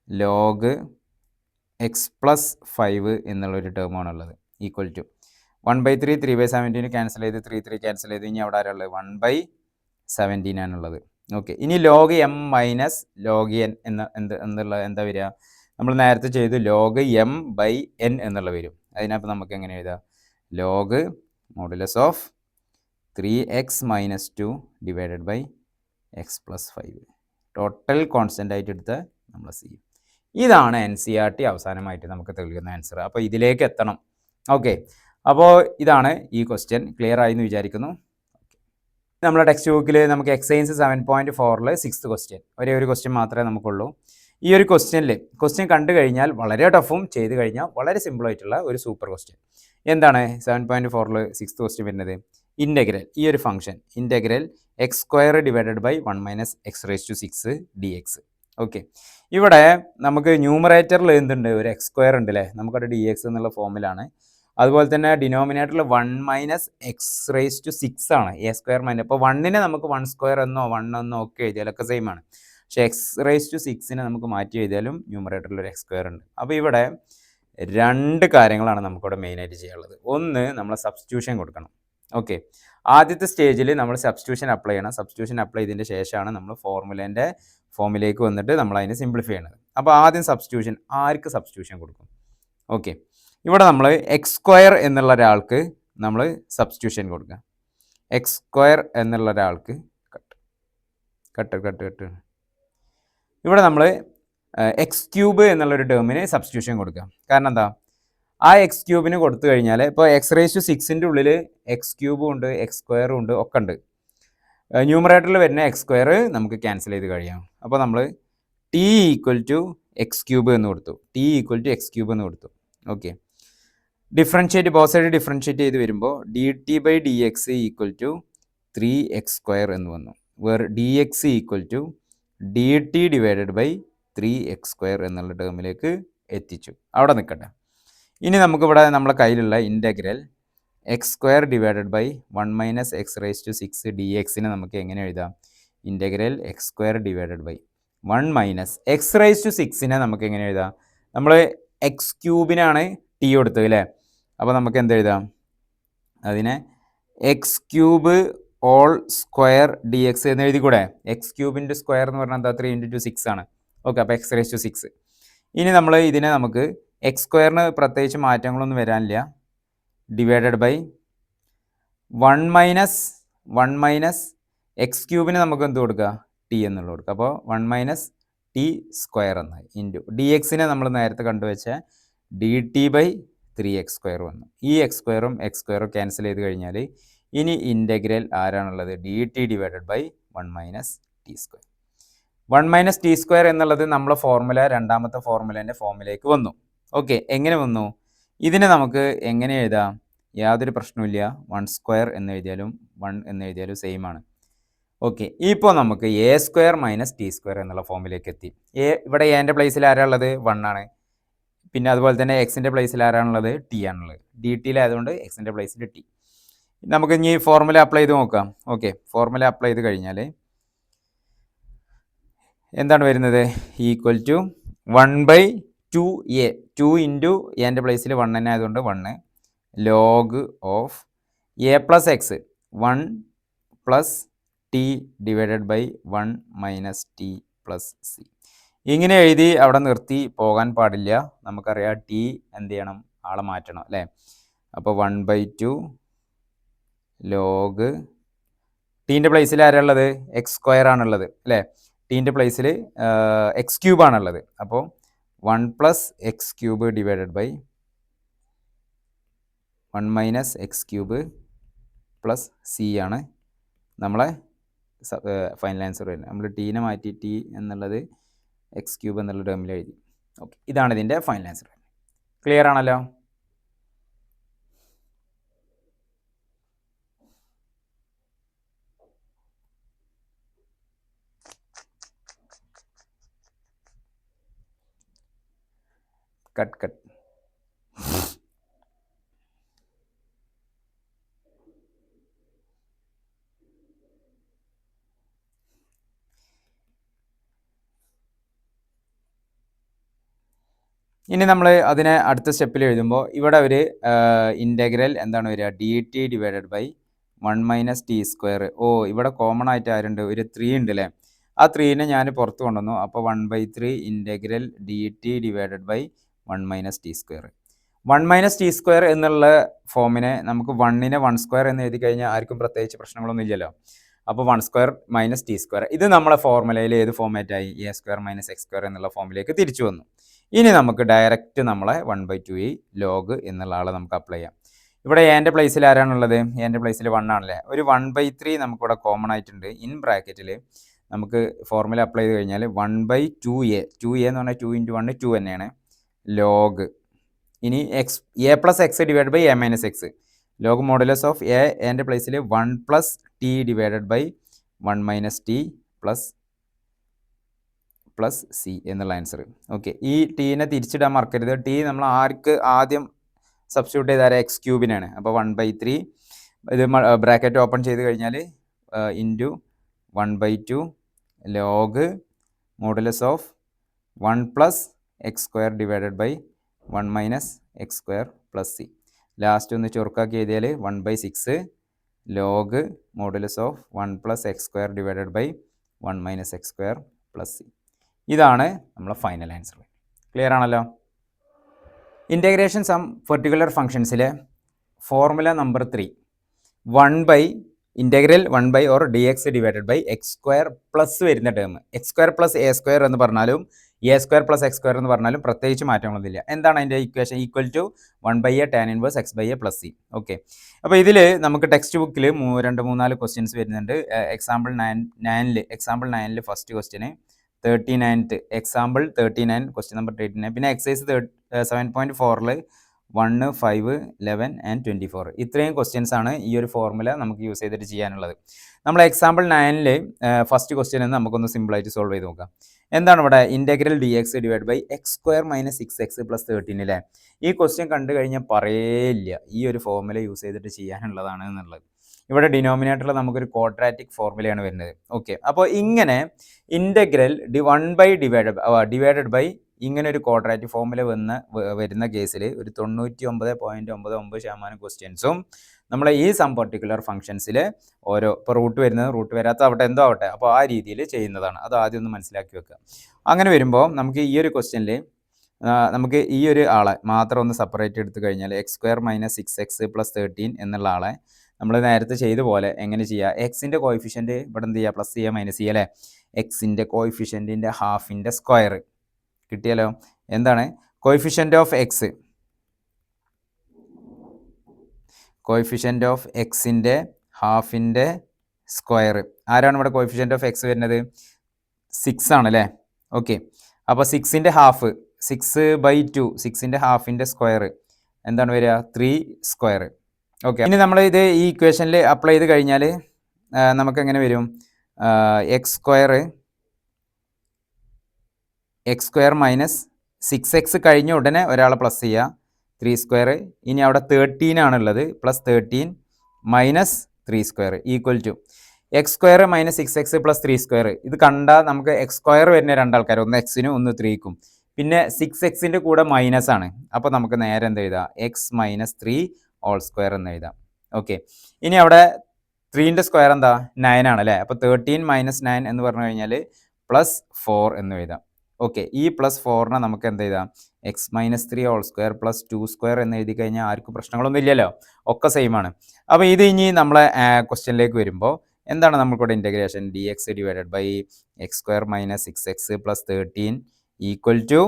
ലോഗ് എക്സ് പ്ലസ് 5 എന്നുള്ളൊരു ടേമാണുള്ളത്. ഈക്വൽ ടു 1/3 3/17 ക്യാൻസൽ ചെയ്ത് 3 ക്യാൻസൽ ചെയ്ത് ഇനി അവിടെ ആരുള്ളത് 1/17 ആണുള്ളത്. ഓക്കെ, ഇനി log M minus log N എന്നുള്ള എന്താ വരിക, നമ്മൾ നേരത്തെ ചെയ്തു ലോഗ് എം ബൈ എൻ എന്നുള്ള വരും. അതിനപ്പോൾ നമുക്ക് എങ്ങനെ എഴുതാം, log modulus of 3x minus 2 divided by x plus 5 total constant ആയിട്ട് എടുത്ത് നമ്മൾ സി. ഇതാണ് NCERT അവസാനമായിട്ട് നമുക്ക് തെളിയുന്ന ആൻസർ. അപ്പോൾ ഇതിലേക്ക് എത്തണം. ഓക്കെ, അപ്പോൾ ഇതാണ് ഈ ക്വസ്റ്റ്യൻ. ക്ലിയർ ആയി എന്ന് വിചാരിക്കുന്നു. നമ്മുടെ ടെക്സ്റ്റ് ബുക്കിൽ നമുക്ക് എക്സസൈസ് 7.4 6th ക്വസ്റ്റ്യൻ, ഒരേ ഒരു ക്വസ്റ്റ്യൻ മാത്രമേ നമുക്കുള്ളൂ. ഈ ഒരു ക്വസ്റ്റ്യൻ കണ്ടു കഴിഞ്ഞാൽ വളരെ ടഫും, ചെയ്ത് കഴിഞ്ഞാൽ വളരെ സിമ്പിളായിട്ടുള്ള ഒരു സൂപ്പർ ക്വസ്റ്റ്യൻ. എന്താണ് 7.4 6th ക്വസ്റ്റ്യൻ വരുന്നത്? ഇൻ്റഗ്രൽ, ഈ ഒരു function integral x² divided by 1 minus x⁻6 dx. Okay, ഇവിടെ നമുക്ക് ന്യൂമറേറ്ററിൽ എന്തുണ്ട്, ഒരു x² ഉണ്ട് അല്ലേ, നമുക്കവിടെ dx എന്നുള്ള ഫോമിലാണ്. അതുപോലെ തന്നെ ഡിനോമിനേറ്ററിൽ 1 മൈനസ് x⁻6 ആണ്, a² മൈനസ്. അപ്പോൾ 1നെ നമുക്ക് 1² എന്നോ 1 എന്നോ ഒക്കെ എഴുതിയാലൊക്കെ സെയിം ആണ്. പക്ഷേ x⁻6നെ നമുക്ക് മാറ്റി എഴുതിയാലും ന്യൂമറേറ്ററിൽ ഒരു x² ഉണ്ട്. അപ്പോൾ ഇവിടെ 2 കാര്യങ്ങളാണ് നമുക്കിവിടെ മെയിനായിട്ട് ചെയ്യാനുള്ളത്. ഒന്ന്, നമ്മൾ സബ്സ്റ്റിറ്റ്യൂഷൻ കൊടുക്കണം. ഓക്കെ, ആദ്യത്തെ സ്റ്റേജിൽ നമ്മൾ സബ്സ്റ്റിറ്റ്യൂഷൻ അപ്ലൈ ചെയ്യണം. സബ്സ്റ്റിറ്റ്യൂഷൻ അപ്ലൈ ചെയ്തതിൻ്റെ ശേഷമാണ് നമ്മൾ ഫോർമുലേൻ്റെ ഫോമിലേക്ക് വന്നിട്ട് നമ്മൾ അതിനെ സിംപ്ലിഫൈ ചെയ്യണത്. അപ്പോൾ ആദ്യം സബ്സ്റ്റിറ്റ്യൂഷൻ ആർക്ക് സബ്സ്റ്റിറ്റ്യൂഷൻ കൊടുക്കും? ഓക്കെ, ഇവിടെ നമ്മൾ എക്സ് സ്ക്വയർ എന്നുള്ള ഒരാൾക്ക് നമ്മൾ സബ്സ്റ്റിറ്റ്യൂഷൻ കൊടുക്കുക. എക്സ് സ്ക്വയർ എന്നുള്ള ഒരാൾക്ക് കട്ട് ഇവിടെ നമ്മൾ എക്സ് ക്യൂബ് എന്നുള്ളൊരു ടേമിന് സബ്സ്റ്റിറ്റ്യൂഷൻ കൊടുക്കുക. കാരണം എന്താ, ആ എക്സ് ക്യൂബിന് കൊടുത്തു കഴിഞ്ഞാൽ ഇപ്പോൾ എക്സ് റേസ് ടു 6ൻ്റെ ഉള്ളിൽ എക്സ് ക്യൂബും ഉണ്ട് എക്സ് സ്ക്വയറും ഉണ്ട് ഒക്കെ ഉണ്ട്. ന്യൂമറേറ്ററിൽ വരുന്ന എക്സ് സ്ക്വയർ നമുക്ക് ക്യാൻസൽ ചെയ്ത് കഴിയാം. അപ്പോൾ നമ്മൾ t equal to x cube എന്ന് കൊടുത്തു, t equal to x cube എന്ന് കൊടുത്തു. Okay, differentiate both side differentiate ചെയ്ത് വരുമ്പോൾ d t by d x equal to 3x square എന്ന് വന്നു. Where d x equal to d t divided by 3x square എന്നുള്ള ടേമിലേക്ക് എത്തിച്ചു. അവിടെ നിൽക്കട്ടെ. ഇനി നമുക്കിവിടെ നമ്മളെ കയ്യിലുള്ള integral x square divided by 1 minus x raise to 6 d എക്സിനെ നമുക്ക് എങ്ങനെ എഴുതാം? Integral x square divided by 1 minus x raise to 6നെ നമുക്ക് എങ്ങനെ എഴുതാം? നമ്മൾ എക്സ് ക്യൂബിനാണ് ടി കൊടുത്തത് അല്ലേ? അപ്പോൾ നമുക്ക് എന്ത് എഴുതാം? അതിനെ X cube all square d X എന്ന് എഴുതി കൂടെ? എക്സ് ക്യൂബിൻ്റെ സ്ക്വയർ എന്ന് പറഞ്ഞാൽ എന്താ? 3 × 2 6 ആണ്. ഓക്കെ, അപ്പോൾ എക്സ് റേസ് ടു 6. ഇനി നമ്മൾ ഇതിനെ നമുക്ക് എക്സ് സ്ക്വയറിന് പ്രത്യേകിച്ച് മാറ്റങ്ങളൊന്നും വരാനില്ല. ഡിവൈഡഡ് ബൈ 1 മൈനസ് എക്സ് ക്യൂബിന് നമുക്ക് എന്ത് കൊടുക്കുക? ടി എന്നുള്ള കൊടുക്കുക. അപ്പോൾ 1 മൈനസ് ടി സ്ക്വയർ എന്നായി ഇൻറ്റു ഡി എക്സിനെ നമ്മൾ നേരത്തെ കണ്ടുവച്ച d t by 3x square വന്നു. ഈ എക്സ് സ്ക്വയറും എക്സ് സ്ക്വയറും ക്യാൻസൽ ചെയ്ത് കഴിഞ്ഞാൽ ഇനി ഇൻ്റഗ്രൽ ആരാണുള്ളത്? D t divided by 1 minus t square. 1 minus t square എന്നുള്ളത് നമ്മളെ ഫോർമുല രണ്ടാമത്തെ ഫോർമുലേൻ്റെ ഫോമിലേക്ക് വന്നു. ഓക്കെ, എങ്ങനെ വന്നു? ഇതിനെ നമുക്ക് എങ്ങനെ എഴുതാം? യാതൊരു പ്രശ്നവുമില്ല. 1 സ്ക്വയർ എന്ന് എഴുതിയാലും 1 എന്ന് എഴുതിയാലും സെയിം ആണ്. ഓക്കെ, ഇപ്പോൾ നമുക്ക് A square minus t square എന്നുള്ള ഫോമിലേക്ക് എത്തി. ഇവിടെ എൻ്റെ പ്ലേസിൽ ആരാളുള്ളത്? 1 ആണ്. പിന്നെ അതുപോലെ തന്നെ എക്സിൻ്റെ പ്ലേസിൽ ആരാണുള്ളത്? ടി ആണുള്ളത്. ഡി ടിയിലായതുകൊണ്ട് എക്സിൻ്റെ പ്ലേസിൽ ടി. നമുക്ക് ഇനി ഫോർമുല അപ്ലൈ ചെയ്ത് നോക്കാം. ഓക്കെ, ഫോർമുല അപ്ലൈ ചെയ്ത് കഴിഞ്ഞാൽ എന്താണ് വരുന്നത്? ഈക്വൽ ടു 1/2a, 2 ഇൻറ്റു എൻ്റെ പ്ലേസിൽ 1 തന്നെ ആയതുകൊണ്ട് 1 log of a plus x 1 plus T divided by 1 minus T plus C. ഇങ്ങനെ എഴുതി അവിടെ നിർത്തി പോകാൻ പാടില്ല. നമുക്കറിയാം ടി എന്ത് ചെയ്യണം? ആളെ മാറ്റണം അല്ലേ? അപ്പോൾ 1/2 ലോഗ് ടീൻ്റെ പ്ലേസിൽ ആരാളുള്ളത്? എക്സ് സ്ക്വയർ ആണുള്ളത് അല്ലേ? ടീൻ്റെ പ്ലേസിൽ എക്സ് ക്യൂബ് ആണുള്ളത്. അപ്പോൾ 1 plus x cube divided by 1 minus x cube plus C ആണ് നമ്മളെ ഫൈനൽ ആൻസർ വരുന്നത്. നമ്മൾ ടീനെ മാറ്റി ടി എന്നുള്ളത് എക്സ് ക്യൂബ് എന്നുള്ള ടേമിൽ എഴുതി. ഓക്കെ, ഇതാണ് ഇതിൻ്റെ ഫൈനൽ ആൻസർ. ക്ലിയർ ആണല്ലോ? കട്ട് ഇനി നമ്മൾ അതിനെ അടുത്ത സ്റ്റെപ്പിൽ എഴുതുമ്പോൾ ഇവിടെ ഒരു ഇൻ്റഗ്രൽ എന്താണ് വരിക? D t divided by 1 minus t square. ഓ, ഇവിടെ കോമൺ ആയിട്ട് ആരുണ്ട്? ഒരു 3 ഉണ്ട് അല്ലേ? ആ 3നെ ഞാൻ പുറത്ത് കൊണ്ടുവന്നു. അപ്പോൾ 1/3 integral d t divided by 1 minus t square. 1 minus t square എന്നുള്ള ഫോമിനെ നമുക്ക് 1നെ 1 സ്ക്വയർ എന്ന് എഴുതി കഴിഞ്ഞാൽ ആർക്കും പ്രത്യേകിച്ച് പ്രശ്നങ്ങളൊന്നും ഇല്ലല്ലോ. അപ്പോൾ 1 സ്ക്വയർ മൈനസ് ടി സ്ക്വയർ ഇത് നമ്മളെ ഫോർമുലയിൽ ഏത് ഫോമാറ്റായി? A square minus x square എന്നുള്ള ഫോമിലേക്ക് തിരിച്ചു വന്നു. ഇനി നമുക്ക് ഡയറക്റ്റ് നമ്മളെ 1/2 ലോഗ് എന്നുള്ള ആളെ നമുക്ക് അപ്ലൈ ചെയ്യാം. ഇവിടെ എൻ്റെ പ്ലേസിൽ ആരാണുള്ളത്? എൻ്റെ പ്ലേസിൽ 1 ആണല്ലേ? ഒരു 1/3 നമുക്കിവിടെ കോമൺ ആയിട്ടുണ്ട്. ഇൻ ബ്രാക്കറ്റിൽ നമുക്ക് ഫോർമുല അപ്ലൈ ചെയ്ത് കഴിഞ്ഞാൽ 1/2a, 2a എന്ന് പറഞ്ഞാൽ 2 × 1 2 തന്നെയാണ്. ലോഗ് ഇനി x a plus x divide by a minus x. Log modulus of a എൻ്റെ പ്ലേസിൽ 1 plus T divided by 1 minus T plus C എന്നുള്ള ആൻസർ. ഓക്കെ, ഈ ടീനെ തിരിച്ചിടാൻ മറക്കരുത്. ടി നമ്മൾ ആദ്യം സബ്സ്റ്റിറ്റ്യൂട്ട് ചെയ്താൽ എക്സ് ക്യൂബിനാണ്. അപ്പോൾ 1/3 ഇത് ബ്രാക്കറ്റ് ഓപ്പൺ ചെയ്ത് കഴിഞ്ഞാൽ into 1/2 log modulus of 1 plus x square divided by 1 minus x square plus c. Last ഒന്ന് ചുരുക്കാക്കി എഴുതിയാൽ 1/6 log modulus of 1 plus x square divided by 1 minus x square plus C. ഇതാണ് നമ്മളെ final answer. Clear ആണല്ലോ? Integration some particular ഫംഗ്ഷൻസിലെ formula number 3 1 by integral 1 by or d x divided by x square plus വരുന്ന term X square plus a square എന്ന് പറഞ്ഞാലും a square plus x square എന്ന് പറഞ്ഞാലും പ്രത്യേകിച്ച് മാറ്റങ്ങളൊന്നുമില്ല. എന്താണ് അതിൻ്റെ ഇക്വേഷൻ? Equal to 1 by a tan inverse x by a plus c. Okay, അപ്പോൾ ഇതിൽ നമുക്ക് ടെക്സ്റ്റ് ബുക്കിൽ 2-3-4 ക്വസ്റ്റ്യൻസ് വരുന്നുണ്ട്. എക്സാമ്പിൾ 9ൽ ഫസ്റ്റ് ക്വസ്റ്റ്യന് 39th എക്സാമ്പിൾ 39 ക്വസ്റ്റ്യൻ നമ്പർ 39, പിന്നെ എക്സസൈസ് 7.4 1, 5, 11 ആൻഡ് 24. ഇത്രയും ക്വസ്റ്റ്യൻസ് ആണ് ഈ ഒരു ഫോർമുല നമുക്ക് യൂസ് ചെയ്തിട്ട് ചെയ്യാനുള്ളത്. നമ്മൾ എക്സാമ്പിൾ 9ൽ ഫസ്റ്റ് ക്വസ്റ്റ്യൻ എന്ന് നമുക്കൊന്ന് സിമ്പിളായിട്ട് സോൾവ് ചെയ്ത് നോക്കാം. എന്താണ് ഇവിടെ? Integral d x divide by x square minus 6x plus 13 അല്ലേ? ഈ ക്വസ്റ്റ്യൻ കണ്ടു കഴിഞ്ഞാൽ പറയേയില്ല ഈ ഒരു ഫോർമുല യൂസ് ചെയ്തിട്ട് ചെയ്യാനുള്ളതാണ് എന്നുള്ളത്. ഇവിടെ ഡിനോമിനേറ്ററിൽ നമുക്കൊരു ക്വാഡ്രാറ്റിക് ഫോർമുലയാണ് വരുന്നത്. ഓക്കെ, അപ്പോൾ ഇങ്ങനെ ഇൻ്റഗ്രൽ 1 ബൈ ഡിവൈഡഡ് ബൈ ഇങ്ങനെ ഒരു ക്വാഡ്രാറ്റിക് ഫോർമുല വരുന്ന കേസിൽ ഒരു 99.99% ക്വസ്റ്റ്യൻസും നമ്മളെ ഈ സം പർട്ടിക്കുലർ ഫംഗ്ഷൻസിൽ ഓരോ ഇപ്പോൾ റൂട്ട് വരുന്നത് റൂട്ട് വരാത്ത ആവട്ടെ എന്തോ ആവട്ടെ, അപ്പോൾ ആ രീതിയിൽ ചെയ്യുന്നതാണ്. അത് ആദ്യം ഒന്ന് മനസ്സിലാക്കി വെക്കുക. അങ്ങനെ വരുമ്പോൾ നമുക്ക് ഈ ഒരു ക്വസ്റ്റ്യനിൽ നമുക്ക് ഈ ഒരു ആളെ മാത്രം ഒന്ന് സെപ്പറേറ്റ് എടുത്തു കഴിഞ്ഞാൽ X square minus 6x plus 13 എന്നുള്ള ആളെ നമ്മൾ നേരത്തെ ചെയ്ത പോലെ എങ്ങനെ ചെയ്യുക? എക്സിൻ്റെ കോയിഫിഷ്യൻറ്റ് ഇവിടെ എന്ത് ചെയ്യുക? പ്ലസ് ചെയ്യുക, മൈനസ് ചെയ്യുക അല്ലേ? എക്സിൻ്റെ കോയിഫിഷ്യൻറ്റിൻ്റെ ഹാഫിൻ്റെ സ്ക്വയർ കിട്ടിയാലോ? എന്താണ് coefficient of X? Coefficient of എക്സിൻ്റെ ഹാഫിൻ്റെ സ്ക്വയർ. ആരാണ് ഇവിടെ കോയിഫിഷ്യൻ്റ് ഓഫ് എക്സ് വരുന്നത്? 6 ആണ് അല്ലേ? ഓക്കെ, അപ്പോൾ 6ൻ്റെ ഹാഫ് 6/2, 6ൻ്റെ ഹാഫിൻ്റെ സ്ക്വയർ എന്താണ് വരിക? 3 സ്ക്വയർ. ഓക്കെ, ഇനി നമ്മൾ ഇത് ഈ ഇക്വേഷനിൽ അപ്ലൈ ചെയ്ത് കഴിഞ്ഞാൽ നമുക്ക് എങ്ങനെ വരും? എക്സ് സ്ക്വയർ മൈനസ് 6x കഴിഞ്ഞ ഉടനെ ഒരാളെ പ്ലസ് ചെയ്യുക 3 സ്ക്വയർ. ഇനി അവിടെ 13 ആണുള്ളത്, plus 13 minus 3 square equal to x square minus 6x plus 3 square. ഇത് കണ്ടാൽ നമുക്ക് എക്സ് സ്ക്വയർ വരുന്ന രണ്ടാൾക്കാർ, ഒന്ന് എക്സിനും ഒന്ന് 3ക്കും, പിന്നെ 6xൻ്റെ കൂടെ മൈനസ് ആണ്. അപ്പോൾ നമുക്ക് നേരെ എന്ത് എഴുതാം? എക്സ് മൈനസ് 3 ഹോൾ സ്ക്വയർ എന്ന് എഴുതാം. ഓക്കെ, ഇനി അവിടെ 3ൻ്റെ സ്ക്വയർ എന്താ? 9 ആണ് അല്ലേ? അപ്പോൾ 13 മൈനസ് 9 എന്ന് പറഞ്ഞു കഴിഞ്ഞാൽ പ്ലസ് 4 എന്ന് എഴുതാം. ഓക്കെ, ഈ പ്ലസ് 4നെ നമുക്ക് എന്ത് എഴുതാം? X minus 3 whole square plus 2 square എന്ന് എഴുതി കഴിഞ്ഞാൽ ആർക്കും പ്രശ്നങ്ങളൊന്നും ഇല്ലല്ലോ, ഒക്കെ സെയിം ആണ്. അപ്പോൾ ഇത് ഇനി നമ്മളെ ക്വസ്റ്റ്യനിലേക്ക് വരുമ്പോൾ എന്താണ് നമുക്കിവിടെ integration? D x divided by x square minus 6x plus 13 equal to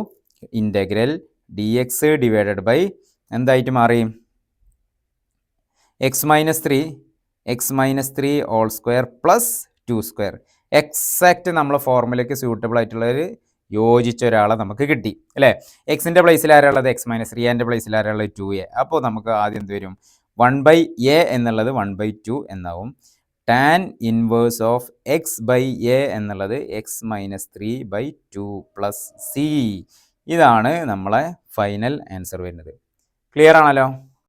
integral d x divided by എന്തായിട്ട് മാറി? X minus 3 whole square plus 2 square. Exact നമ്മളെ ഫോർമുലയ്ക്ക് സ്യൂട്ടബിൾ ആയിട്ടുള്ളൊരു യോജിച്ച ഒരാളെ നമുക്ക് കിട്ടി അല്ലേ? എക്സിൻ്റെ പ്ലേസിൽ ആരാളുള്ളത്? X minus 3. എൻ്റെ പ്ലേസിൽ ആരാളുള്ളത്? 2a. അപ്പോൾ നമുക്ക് ആദ്യം എന്ത് വരും? 1 a എന്നുള്ളത് 1/2 എന്നാവും. Tan inverse of x by a എന്നുള്ളത് എക്സ് മൈനസ് 3/2 പ്ലസ് സി. ഇതാണ് നമ്മളെ ഫൈനൽ ആൻസർ വരുന്നത്. ക്ലിയർ ആണല്ലോ?